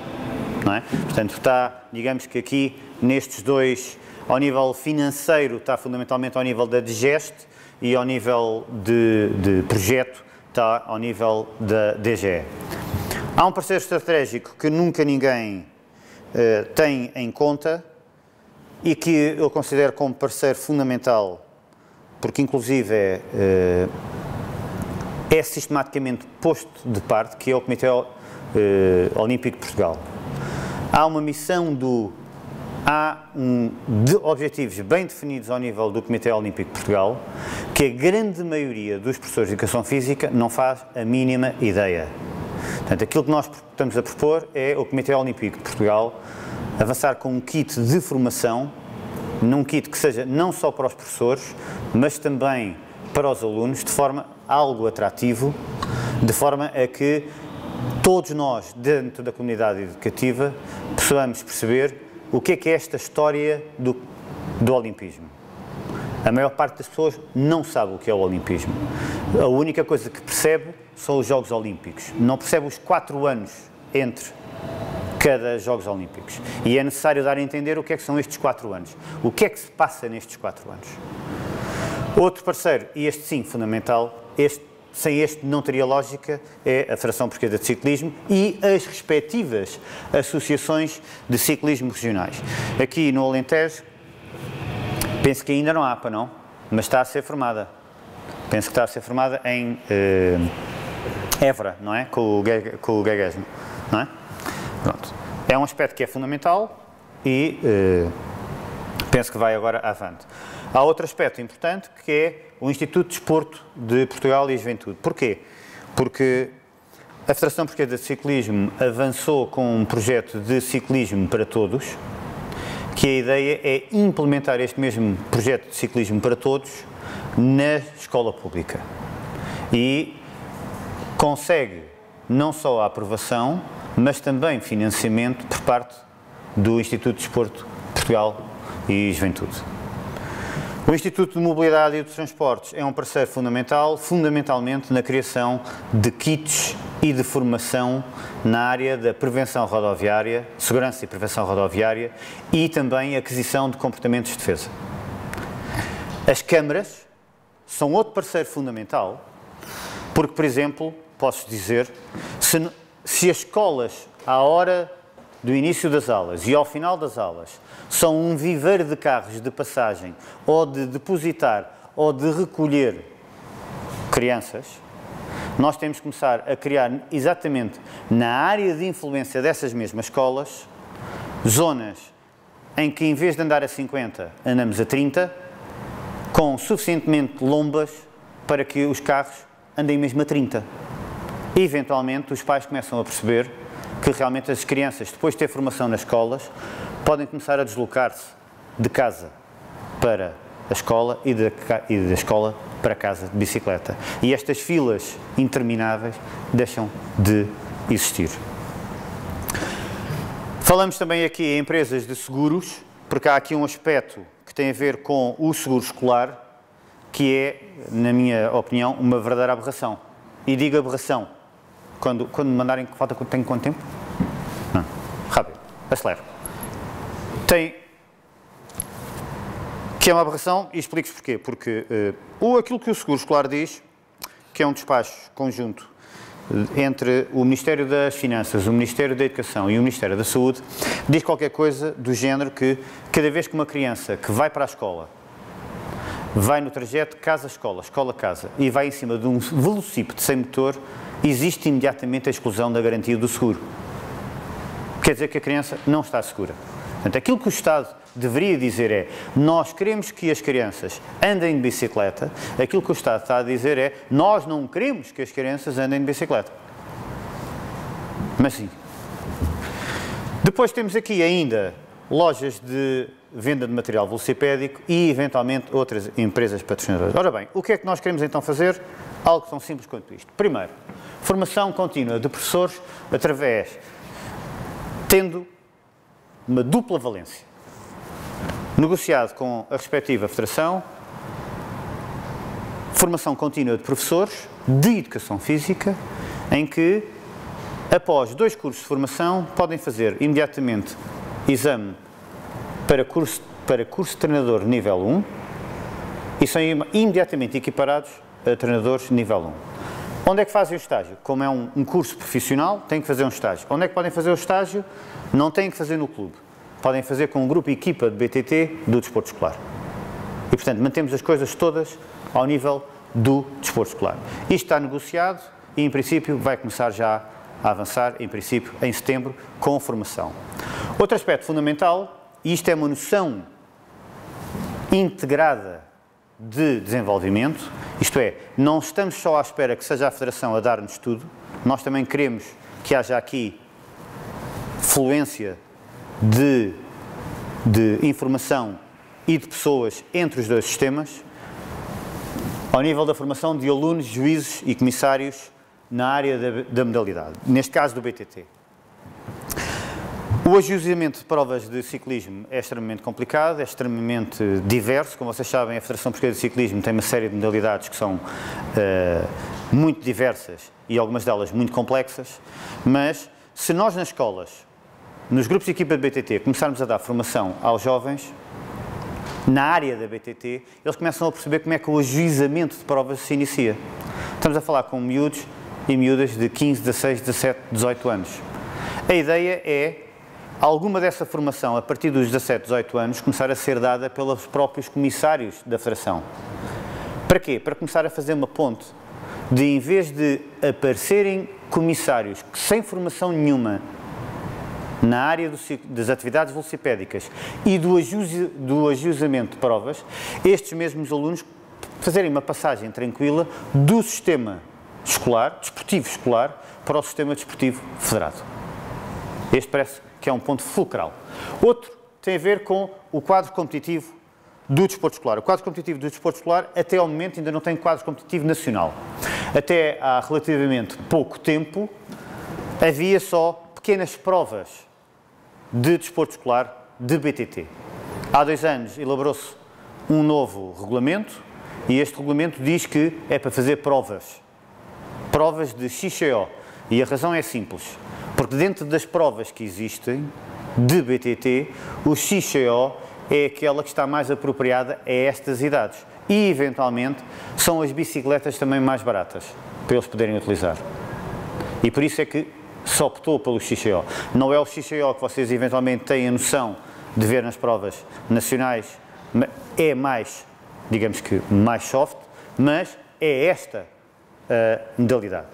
Não é? Portanto, está, digamos que aqui, nestes dois, ao nível financeiro, está fundamentalmente ao nível da DGEST e ao nível de projeto, está ao nível da DGE. Há um parceiro estratégico que nunca ninguém tem em conta e que eu considero como parceiro fundamental, porque inclusive é sistematicamente posto de parte, que é o Comitê Olímpico de Portugal. Há uma missão do há objetivos bem definidos ao nível do Comitê Olímpico de Portugal, que a grande maioria dos professores de Educação Física não faz a mínima ideia. Portanto, aquilo que nós estamos a propor é o Comitê Olímpico de Portugal avançar com um kit de formação, num kit que seja não só para os professores, mas também para os alunos, de forma algo atrativo, de forma a que todos nós, dentro da comunidade educativa, possamos perceber o que é esta história do olimpismo. A maior parte das pessoas não sabe o que é o olimpismo. A única coisa que percebe são os Jogos Olímpicos. Não percebe os 4 anos entre cada Jogos Olímpicos. E é necessário dar a entender o que é que são estes 4 anos. O que é que se passa nestes 4 anos. Outro parceiro, e este sim fundamental, sem este não teria lógica, é a Federação Portuguesa de Ciclismo e as respectivas associações de ciclismo regionais. Aqui no Alentejo, penso que ainda não há APA, não, mas está a ser formada. Penso que está a ser formada em Évora, não é? Com o Gaguesmo, não é? Pronto. É um aspecto que é fundamental e penso que vai agora avante. Há outro aspecto importante que é o Instituto de Desporto de Portugal e Juventude. Porquê? Porque a Federação Portuguesa de Ciclismo avançou com um projeto de ciclismo para todos, que a ideia é implementar este mesmo projeto de ciclismo para todos na escola pública. E consegue não só a aprovação, mas também financiamento por parte do Instituto de Desporto de Portugal e Juventude. O Instituto de Mobilidade e de Transportes é um parceiro fundamental, fundamentalmente na criação de kits e de formação na área da prevenção rodoviária, segurança e prevenção rodoviária e também aquisição de comportamentos de defesa. As câmaras são outro parceiro fundamental, porque, por exemplo, posso dizer, se as escolas, à hora do início das aulas e ao final das aulas, são um viveiro de carros de passagem ou de depositar ou de recolher crianças, nós temos que começar a criar exatamente na área de influência dessas mesmas escolas, zonas em que em vez de andar a 50, andamos a 30, com suficientemente lombas para que os carros andem mesmo a 30. E, eventualmente, os pais começam a perceber que realmente as crianças, depois de ter formação nas escolas, podem começar a deslocar-se de casa para a escola e da escola para casa de bicicleta. E estas filas intermináveis deixam de existir. Falamos também aqui em empresas de seguros, porque há aqui um aspecto que tem a ver com o seguro escolar, que é, na minha opinião, uma verdadeira aberração. E digo aberração. Quando me mandarem, tenho quanto tempo? Não. Rápido. Acelero. Que é uma aberração e explico-vos porquê. Porque aquilo que o seguro escolar diz, que é um despacho conjunto entre o Ministério das Finanças, o Ministério da Educação e o Ministério da Saúde, diz qualquer coisa do género que cada vez que uma criança que vai para a escola, vai no trajeto casa-escola, escola-casa e vai em cima de um velocípede sem motor, existe imediatamente a exclusão da garantia do seguro. Quer dizer que a criança não está segura. Portanto, aquilo que o Estado deveria dizer é: nós queremos que as crianças andem de bicicleta. Aquilo que o Estado está a dizer é: nós não queremos que as crianças andem de bicicleta. Mas sim. Depois temos aqui ainda lojas de venda de material velocipédico e, eventualmente, outras empresas patrocinadoras. Ora bem, o que é que nós queremos então fazer? Algo tão simples quanto isto. Primeiro, formação contínua de professores tendo uma dupla valência. Negociado com a respectiva federação, formação contínua de professores de Educação Física, em que, após 2 cursos de formação, podem fazer imediatamente exame para curso de treinador nível 1 e são imediatamente equiparados a treinadores nível 1. Onde é que fazem o estágio? Como é um curso profissional, têm que fazer um estágio. Onde é que podem fazer o estágio? Não têm que fazer no clube. Podem fazer com um grupo equipa de BTT do desporto escolar. E, portanto, mantemos as coisas todas ao nível do desporto escolar. Isto está negociado e, em princípio, vai começar já a avançar, em princípio, em setembro, com a formação. Outro aspecto fundamental e isto é uma noção integrada de desenvolvimento, isto é, não estamos só à espera que seja a Federação a dar-nos tudo, nós também queremos que haja aqui fluência de informação e de pessoas entre os dois sistemas, ao nível da formação de alunos, juízes e comissários na área da modalidade, neste caso do BTT. O ajuizamento de provas de ciclismo é extremamente complicado, é extremamente diverso. Como vocês sabem, a Federação Portuguesa de Ciclismo tem uma série de modalidades que são muito diversas e algumas delas muito complexas, mas se nós nas escolas, nos grupos de equipa de BTT, começarmos a dar formação aos jovens, na área da BTT, eles começam a perceber como é que o ajuizamento de provas se inicia. Estamos a falar com miúdos e miúdas de 15, 16, 17, 18 anos. A ideia é alguma dessa formação, a partir dos 17, 18 anos, começar a ser dada pelos próprios comissários da Federação. Para quê? Para começar a fazer uma ponte de, em vez de aparecerem comissários sem formação nenhuma na área das atividades velocipédicas e do ajuizamento de provas, estes mesmos alunos fazerem uma passagem tranquila do sistema escolar, desportivo escolar, para o sistema desportivo federado. Este parece que é um ponto fulcral. Outro tem a ver com o quadro competitivo do desporto escolar. O quadro competitivo do desporto escolar, até ao momento, ainda não tem quadro competitivo nacional. Até há relativamente pouco tempo, havia só pequenas provas de desporto escolar de BTT. Há 2 anos elaborou-se um novo regulamento e este regulamento diz que é para fazer provas de XCO. E a razão é simples, porque dentro das provas que existem de BTT, o XCO é aquela que está mais apropriada a estas idades e, eventualmente, são as bicicletas também mais baratas para eles poderem utilizar. E por isso é que se optou pelo XCO. Não é o XCO que vocês eventualmente têm a noção de ver nas provas nacionais, é mais, digamos que, mais soft, mas é esta a modalidade.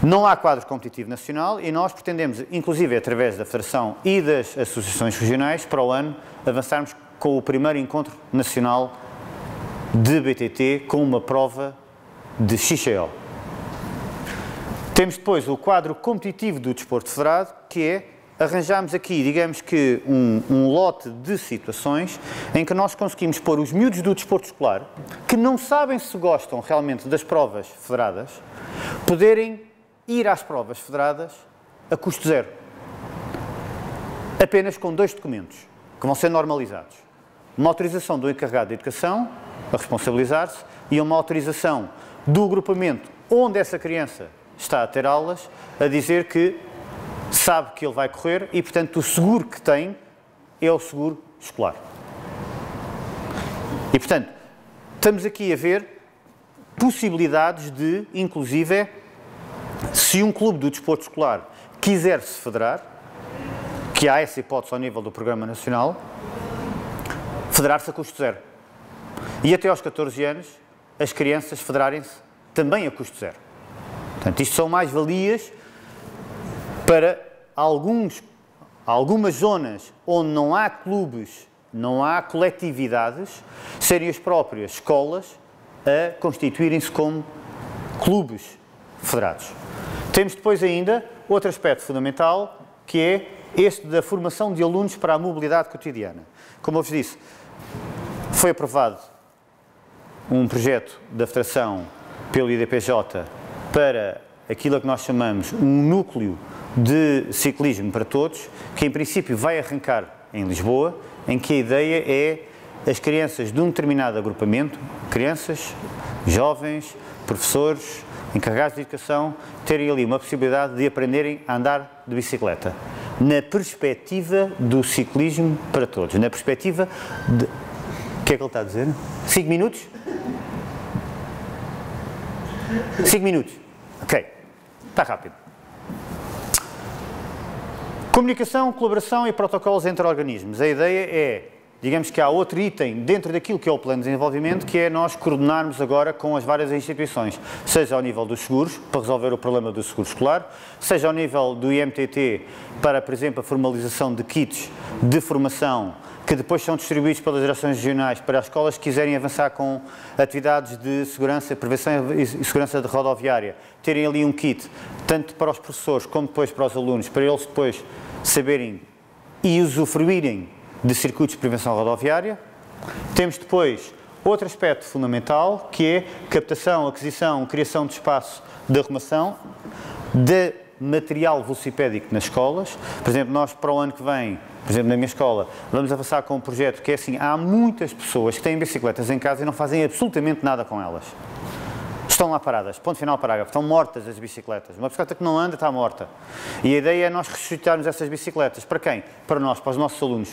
Não há quadro competitivo nacional e nós pretendemos, inclusive através da Federação e das associações regionais, para o ano, avançarmos com o primeiro encontro nacional de BTT com uma prova de XCO. Temos depois o quadro competitivo do desporto federado, que é, arranjamos aqui, digamos que, um lote de situações em que nós conseguimos pôr os miúdos do desporto escolar, que não sabem se gostam realmente das provas federadas, poderem ir às provas federadas a custo zero. Apenas com 2 documentos, que vão ser normalizados. Uma autorização do encarregado de educação, a responsabilizar-se, e uma autorização do agrupamento onde essa criança está a ter aulas, a dizer que sabe que ele vai correr e, portanto, o seguro que tem é o seguro escolar. E, portanto, estamos aqui a ver possibilidades de, inclusive, se um clube do desporto escolar quiser se federar, que há essa hipótese ao nível do Programa Nacional, federar-se a custo zero. E até aos 14 anos, as crianças federarem-se também a custo zero. Portanto, isto são mais-valias para algumas zonas onde não há clubes, não há coletividades, serem as próprias escolas a constituírem-se como clubes federados. Temos depois ainda outro aspecto fundamental, que é este da formação de alunos para a mobilidade cotidiana. Como eu vos disse, foi aprovado um projeto da Federação pelo IDPJ para aquilo que nós chamamos um núcleo de ciclismo para todos, que em princípio vai arrancar em Lisboa, em que a ideia é as crianças de um determinado agrupamento, crianças, jovens, professores, encarregados de educação, terem ali uma possibilidade de aprenderem a andar de bicicleta, na perspectiva do ciclismo para todos, na perspectiva de... O que é que ele está a dizer? 5 minutos? 5 minutos. Ok. Está rápido. Comunicação, colaboração e protocolos entre organismos. A ideia é digamos que há outro item dentro daquilo que é o plano de desenvolvimento, que é nós coordenarmos agora com as várias instituições, seja ao nível dos seguros, para resolver o problema do seguro escolar, seja ao nível do IMTT, para, por exemplo, a formalização de kits de formação, que depois são distribuídos pelas direções regionais para as escolas que quiserem avançar com atividades de segurança, prevenção e segurança de rodoviária, terem ali um kit, tanto para os professores como depois para os alunos, para eles depois saberem e usufruírem de circuitos de prevenção rodoviária. Temos depois outro aspecto fundamental, que é captação, aquisição, criação de espaço de arrumação de material velocipédico nas escolas. Por exemplo, nós para o ano que vem, por exemplo, na minha escola, vamos avançar com um projeto que é assim, há muitas pessoas que têm bicicletas em casa e não fazem absolutamente nada com elas. Estão lá paradas, ponto final parágrafo, estão mortas as bicicletas. Uma bicicleta que não anda está morta. E a ideia é nós ressuscitarmos essas bicicletas. Para quem? Para nós, para os nossos alunos.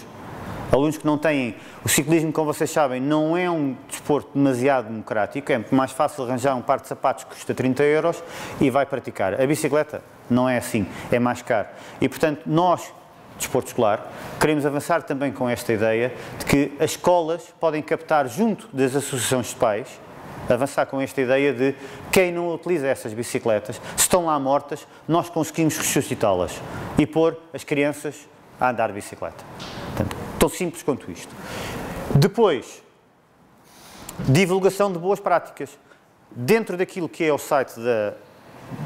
Alunos que não têm... O ciclismo, como vocês sabem, não é um desporto demasiado democrático, é muito mais fácil arranjar um par de sapatos que custa 30 € e vai praticar. A bicicleta não é assim, é mais caro. E, portanto, nós, desporto escolar, queremos avançar também com esta ideia de que as escolas podem captar junto das associações de pais, avançar com esta ideia de quem não utiliza essas bicicletas, se estão lá mortas, nós conseguimos ressuscitá-las e pôr as crianças a andar de bicicleta. Portanto, tão simples quanto isto. Depois, divulgação de boas práticas. Dentro daquilo que é o site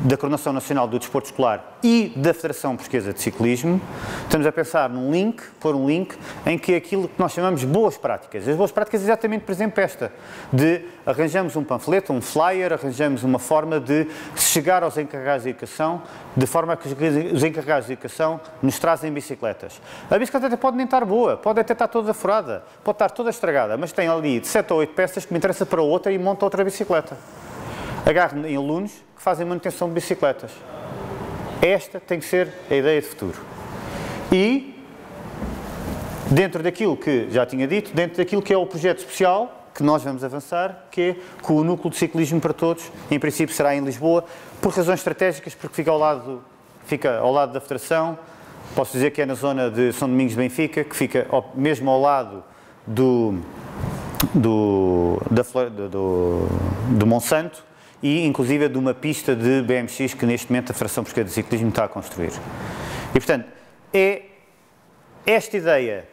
da Coordenação Nacional do Desporto Escolar e da Federação Portuguesa de Ciclismo, estamos a pensar num link, pôr um link, em que é aquilo que nós chamamos de boas práticas. As boas práticas é exatamente, por exemplo, esta, de arranjamos um panfleto, um flyer, arranjamos uma forma de chegar aos encarregados de educação, de forma que os encarregados de educação nos trazem bicicletas. A bicicleta até pode nem estar boa, pode até estar toda furada, pode estar toda estragada, mas tem ali de 7 ou 8 peças que me interessa para outra e monta outra bicicleta. Agarro em alunos que fazem manutenção de bicicletas. Esta tem que ser a ideia de futuro. E, dentro daquilo que já tinha dito, dentro daquilo que é o projeto especial que nós vamos avançar, que é com o Núcleo de Ciclismo para Todos, em princípio será em Lisboa, por razões estratégicas, porque fica ao lado da Federação, posso dizer que é na zona de São Domingos de Benfica, que fica mesmo ao lado do Monsanto, e inclusive de uma pista de BMX que neste momento a Federação Portuguesa de Ciclismo está a construir. E portanto, é esta ideia,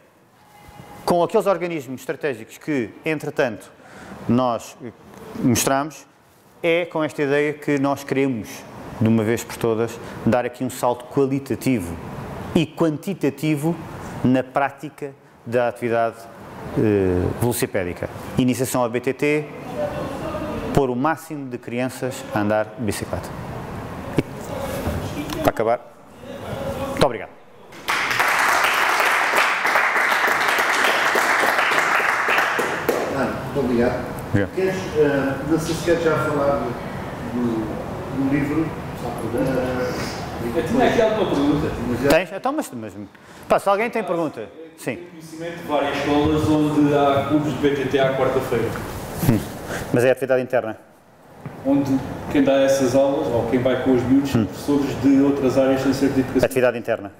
com aqueles organismos estratégicos que, entretanto, nós mostramos, é com esta ideia que nós queremos, de uma vez por todas, dar aqui um salto qualitativo e quantitativo na prática da atividade velocipédica. Iniciação a BTT, pôr o máximo de crianças a andar de bicicleta. E, para acabar, muito obrigado. Muito obrigado. Queres, não sei se queres já falar do livro? Eu tinha aqui alguma pergunta. Tens? Então, mas pá, se alguém tem pergunta, sim. Tenho conhecimento de várias escolas onde há clubes de BTT à quarta-feira. Mas é atividade interna. Onde quem dá essas aulas, ou quem vai com os miúdos, são professores de outras áreas sem ser de educação. Atividade interna.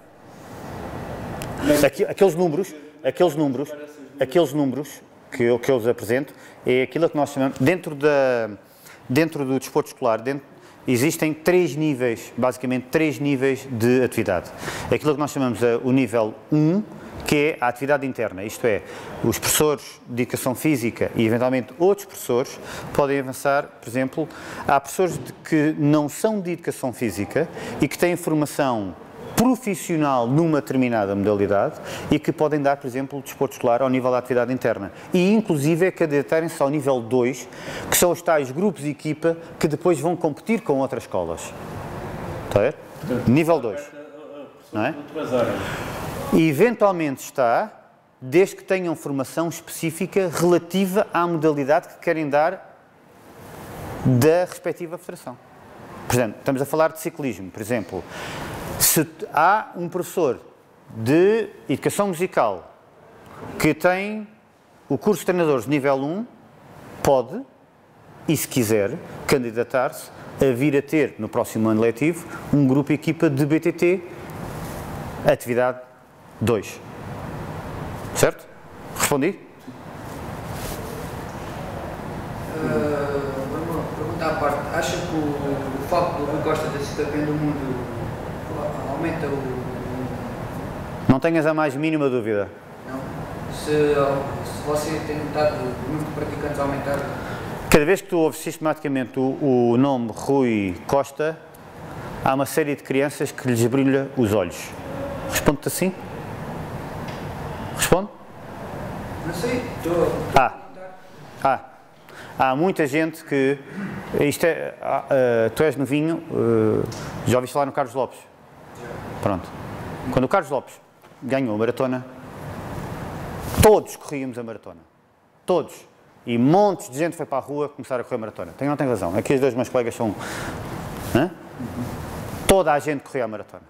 Aqueles números que eu lhes apresento, é aquilo que nós chamamos, dentro do desporto escolar, existem basicamente três níveis de atividade. Aquilo que nós chamamos o nível 1, que é a atividade interna, isto é, os professores de educação física e eventualmente outros professores podem avançar, por exemplo, há professores que não são de educação física e que têm formação profissional numa determinada modalidade e que podem dar, por exemplo, o desporto escolar ao nível da atividade interna. E, inclusive, candidatarem-se ao nível 2, que são os tais grupos de equipa que depois vão competir com outras escolas. Está a ver? Nível 2. Não é? E, eventualmente está, desde que tenham formação específica relativa à modalidade que querem dar da respectiva federação. Por exemplo, estamos a falar de ciclismo, por exemplo. Se há um professor de educação musical que tem o curso de treinadores de nível 1, pode, e se quiser, candidatar-se a vir a ter, no próximo ano letivo, um grupo equipa de BTT, atividade 2. Certo? Respondi? Uma pergunta à parte. Acha que o facto do Rui Costa ter sido campeão do mundo aumenta o... Não tenhas a mais mínima dúvida. Não? Se você tem notado o número de praticantes aumentar... Cada vez que tu ouves sistematicamente o nome Rui Costa, há uma série de crianças que lhes brilha os olhos. Responde-te assim? Responde? Não sei, estou a perguntar. Há muita gente que... tu és novinho, já ouviste falar no Carlos Lopes? Pronto. Quando o Carlos Lopes ganhou a maratona, todos corríamos a maratona. Todos. E montes de gente foi para a rua começar a correr a maratona. Tem ou não tem razão? Aqui os dois meus colegas são... Hã? Toda a gente corria a maratona.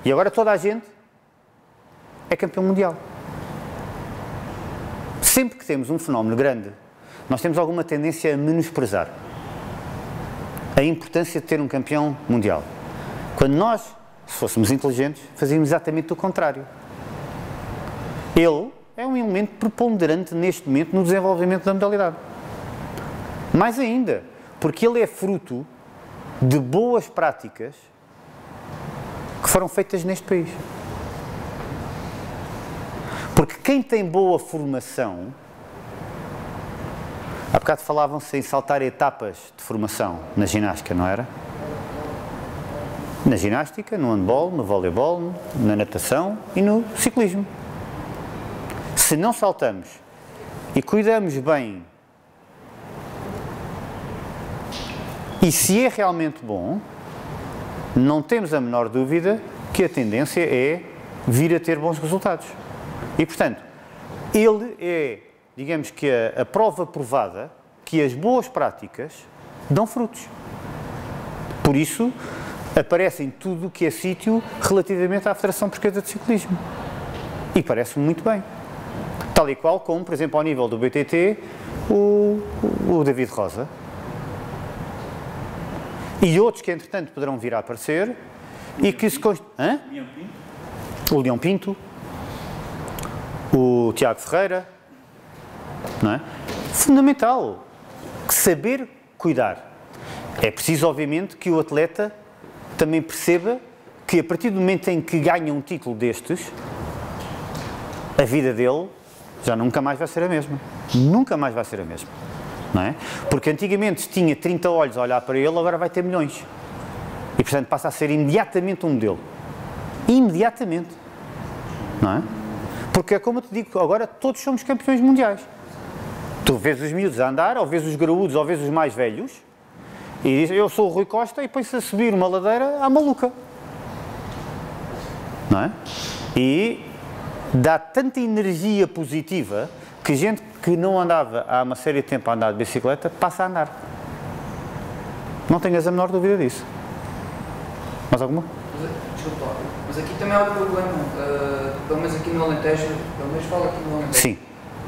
E agora toda a gente é campeão mundial. Sempre que temos um fenómeno grande, nós temos alguma tendência a menosprezar a importância de ter um campeão mundial. Quando nós, se fôssemos inteligentes, fazíamos exatamente o contrário. Ele é um elemento preponderante neste momento no desenvolvimento da modalidade. Mais ainda, porque ele é fruto de boas práticas que foram feitas neste país. Porque quem tem boa formação, há bocado falavam-se em saltar etapas de formação na ginástica, não era? Na ginástica, no handball, no voleibol, na natação e no ciclismo. Se não saltamos e cuidamos bem, e se é realmente bom, não temos a menor dúvida que a tendência é vir a ter bons resultados. E, portanto, ele é, digamos que a prova provada que as boas práticas dão frutos. Por isso, aparece em tudo o que é sítio relativamente à Federação Portuguesa de Ciclismo. E parece-me muito bem. Tal e qual como, por exemplo, ao nível do BTT, o David Rosa. E outros que, entretanto, poderão vir a aparecer e que se... Hã? O Leão Pinto. O Tiago Ferreira. Não é? Fundamental. Saber cuidar. É preciso, obviamente, que o atleta também perceba que, a partir do momento em que ganha um título destes, a vida dele já nunca mais vai ser a mesma. Nunca mais vai ser a mesma. Não é? Porque antigamente tinha 30 olhos a olhar para ele, agora vai ter milhões. E, portanto, passa a ser imediatamente um modelo. Imediatamente. Não é? Porque é como eu te digo, agora todos somos campeões mundiais. Tu vês os miúdos a andar, ou vês os graúdos, ou vês os mais velhos, e diz, eu sou o Rui Costa, e põe-se a subir uma ladeira à maluca. Não é? E dá tanta energia positiva que gente que não andava há uma série de tempo a andar de bicicleta passa a andar. Não tenhas a menor dúvida disso. Mais alguma? Desculpa, mas aqui também há o problema, pelo menos aqui no Alentejo, pelo menos falo aqui no Alentejo. Sim.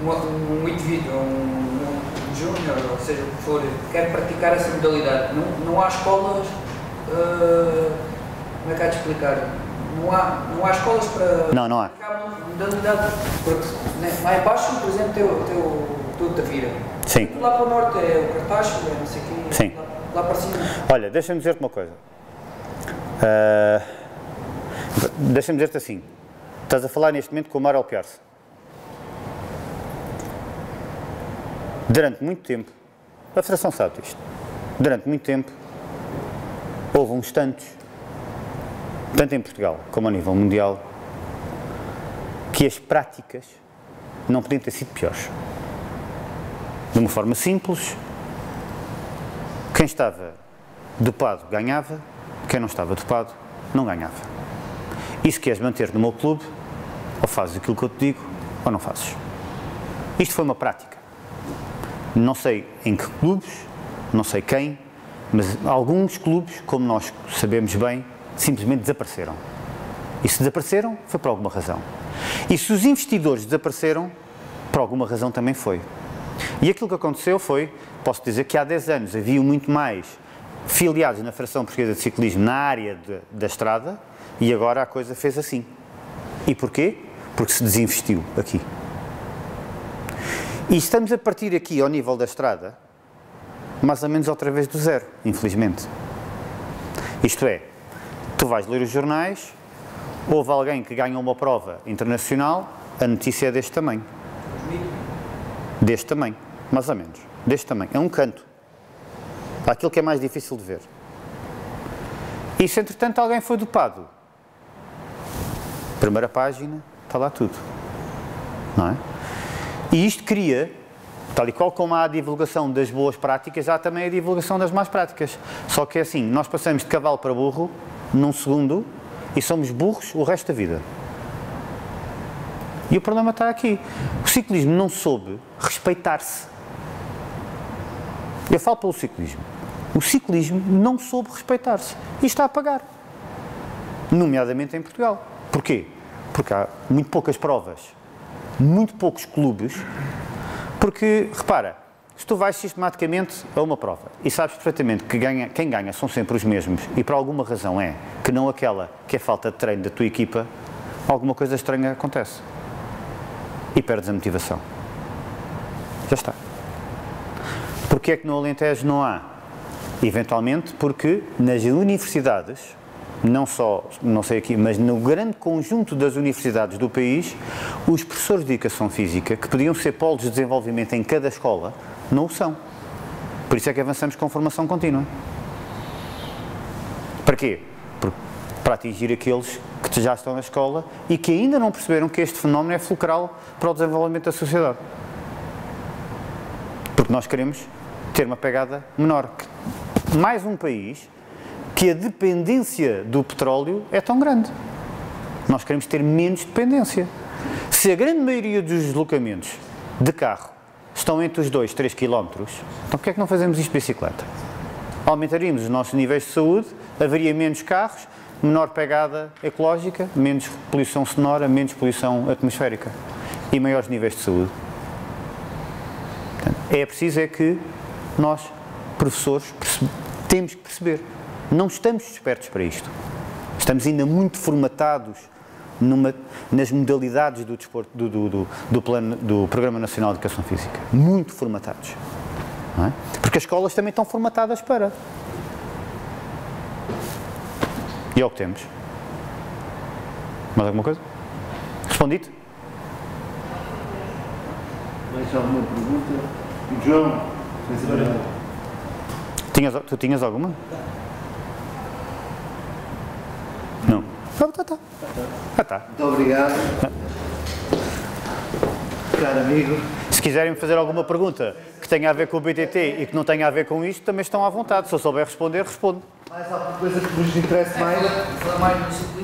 Um indivíduo, um júnior, ou seja, o que for, quer praticar essa modalidade. Não há escolas, como é que há de explicar? Não há escolas para não há. praticar uma modalidade, porque lá em baixo, por exemplo, tem o Tavira. Sim. Lá para o norte é o Cartacho, é não sei o quê. Sim. Lá para cima. Olha, deixa-me dizer-te uma coisa. Deixa-me dizer-te assim. Estás a falar neste momento com o Mário Alpiarce. Durante muito tempo, a Federação sabe disto, durante muito tempo, houve uns tantos, tanto em Portugal como a nível mundial, que as práticas não podiam ter sido piores. De uma forma simples, quem estava dopado ganhava, quem não estava dopado não ganhava. E se queres manter no meu clube, ou fazes aquilo que eu te digo, ou não fazes. Isto foi uma prática. Não sei em que clubes, não sei quem, mas alguns clubes, como nós sabemos bem, simplesmente desapareceram. E se desapareceram, foi por alguma razão. E se os investidores desapareceram, por alguma razão também foi. E aquilo que aconteceu foi, posso dizer que há 10 anos havia muito mais filiados na Federação Portuguesa de Ciclismo na área da estrada e agora a coisa fez assim. E porquê? Porque se desinvestiu aqui. E estamos a partir aqui ao nível da estrada, mais ou menos outra vez do zero, infelizmente. Isto é, tu vais ler os jornais, houve alguém que ganha uma prova internacional, a notícia é deste tamanho. Deste tamanho, mais ou menos. Deste tamanho. É um canto. Aquilo que é mais difícil de ver. E se entretanto alguém foi dopado, primeira página, está lá tudo. Não é? E isto cria, tal e qual como há a divulgação das boas práticas, há também a divulgação das más práticas. Só que é assim, nós passamos de cavalo para burro num segundo e somos burros o resto da vida. E o problema está aqui. O ciclismo não soube respeitar-se. Eu falo pelo ciclismo. O ciclismo não soube respeitar-se. E está a pagar. Nomeadamente em Portugal. Porquê? Porque há muito poucas provas, muito poucos clubes. Porque, repara, se tu vais sistematicamente a uma prova e sabes perfeitamente que quem ganha são sempre os mesmos e por alguma razão é que não aquela que é falta de treino da tua equipa, alguma coisa estranha acontece. E perdes a motivação. Já está. Porquê é que no Alentejo não há? Eventualmente porque nas universidades, não só, não sei aqui, mas no grande conjunto das universidades do país, os professores de educação física, que podiam ser polos de desenvolvimento em cada escola, não o são. Por isso é que avançamos com formação contínua. Para quê? Para atingir aqueles que já estão na escola e que ainda não perceberam que este fenómeno é fulcral para o desenvolvimento da sociedade. Porque nós queremos ter uma pegada menor. Mais um país que a dependência do petróleo é tão grande. Nós queremos ter menos dependência. Se a grande maioria dos deslocamentos de carro estão entre os 2 e 3 km, então porquê é que não fazemos isto de bicicleta? Aumentaríamos os nossos níveis de saúde, haveria menos carros, menor pegada ecológica, menos poluição sonora, menos poluição atmosférica e maiores níveis de saúde. Portanto, é preciso é que nós, professores, temos que perceber. Não estamos despertos para isto. Estamos ainda muito formatados nas modalidades do desporto, do Programa Nacional de Educação Física. Muito formatados. Não é? Porque as escolas também estão formatadas para. E é o que temos. Mais alguma coisa? Respondido? Mais alguma pergunta? João, tu tinhas alguma? Não. Tá. Muito obrigado. Caro amigo. Se quiserem fazer alguma pergunta que tenha a ver com o BTT e que não tenha a ver com isto, também estão à vontade. Se eu souber responder, respondo. Mais alguma coisa que vos interesse mais? Falar mais no ciclismo.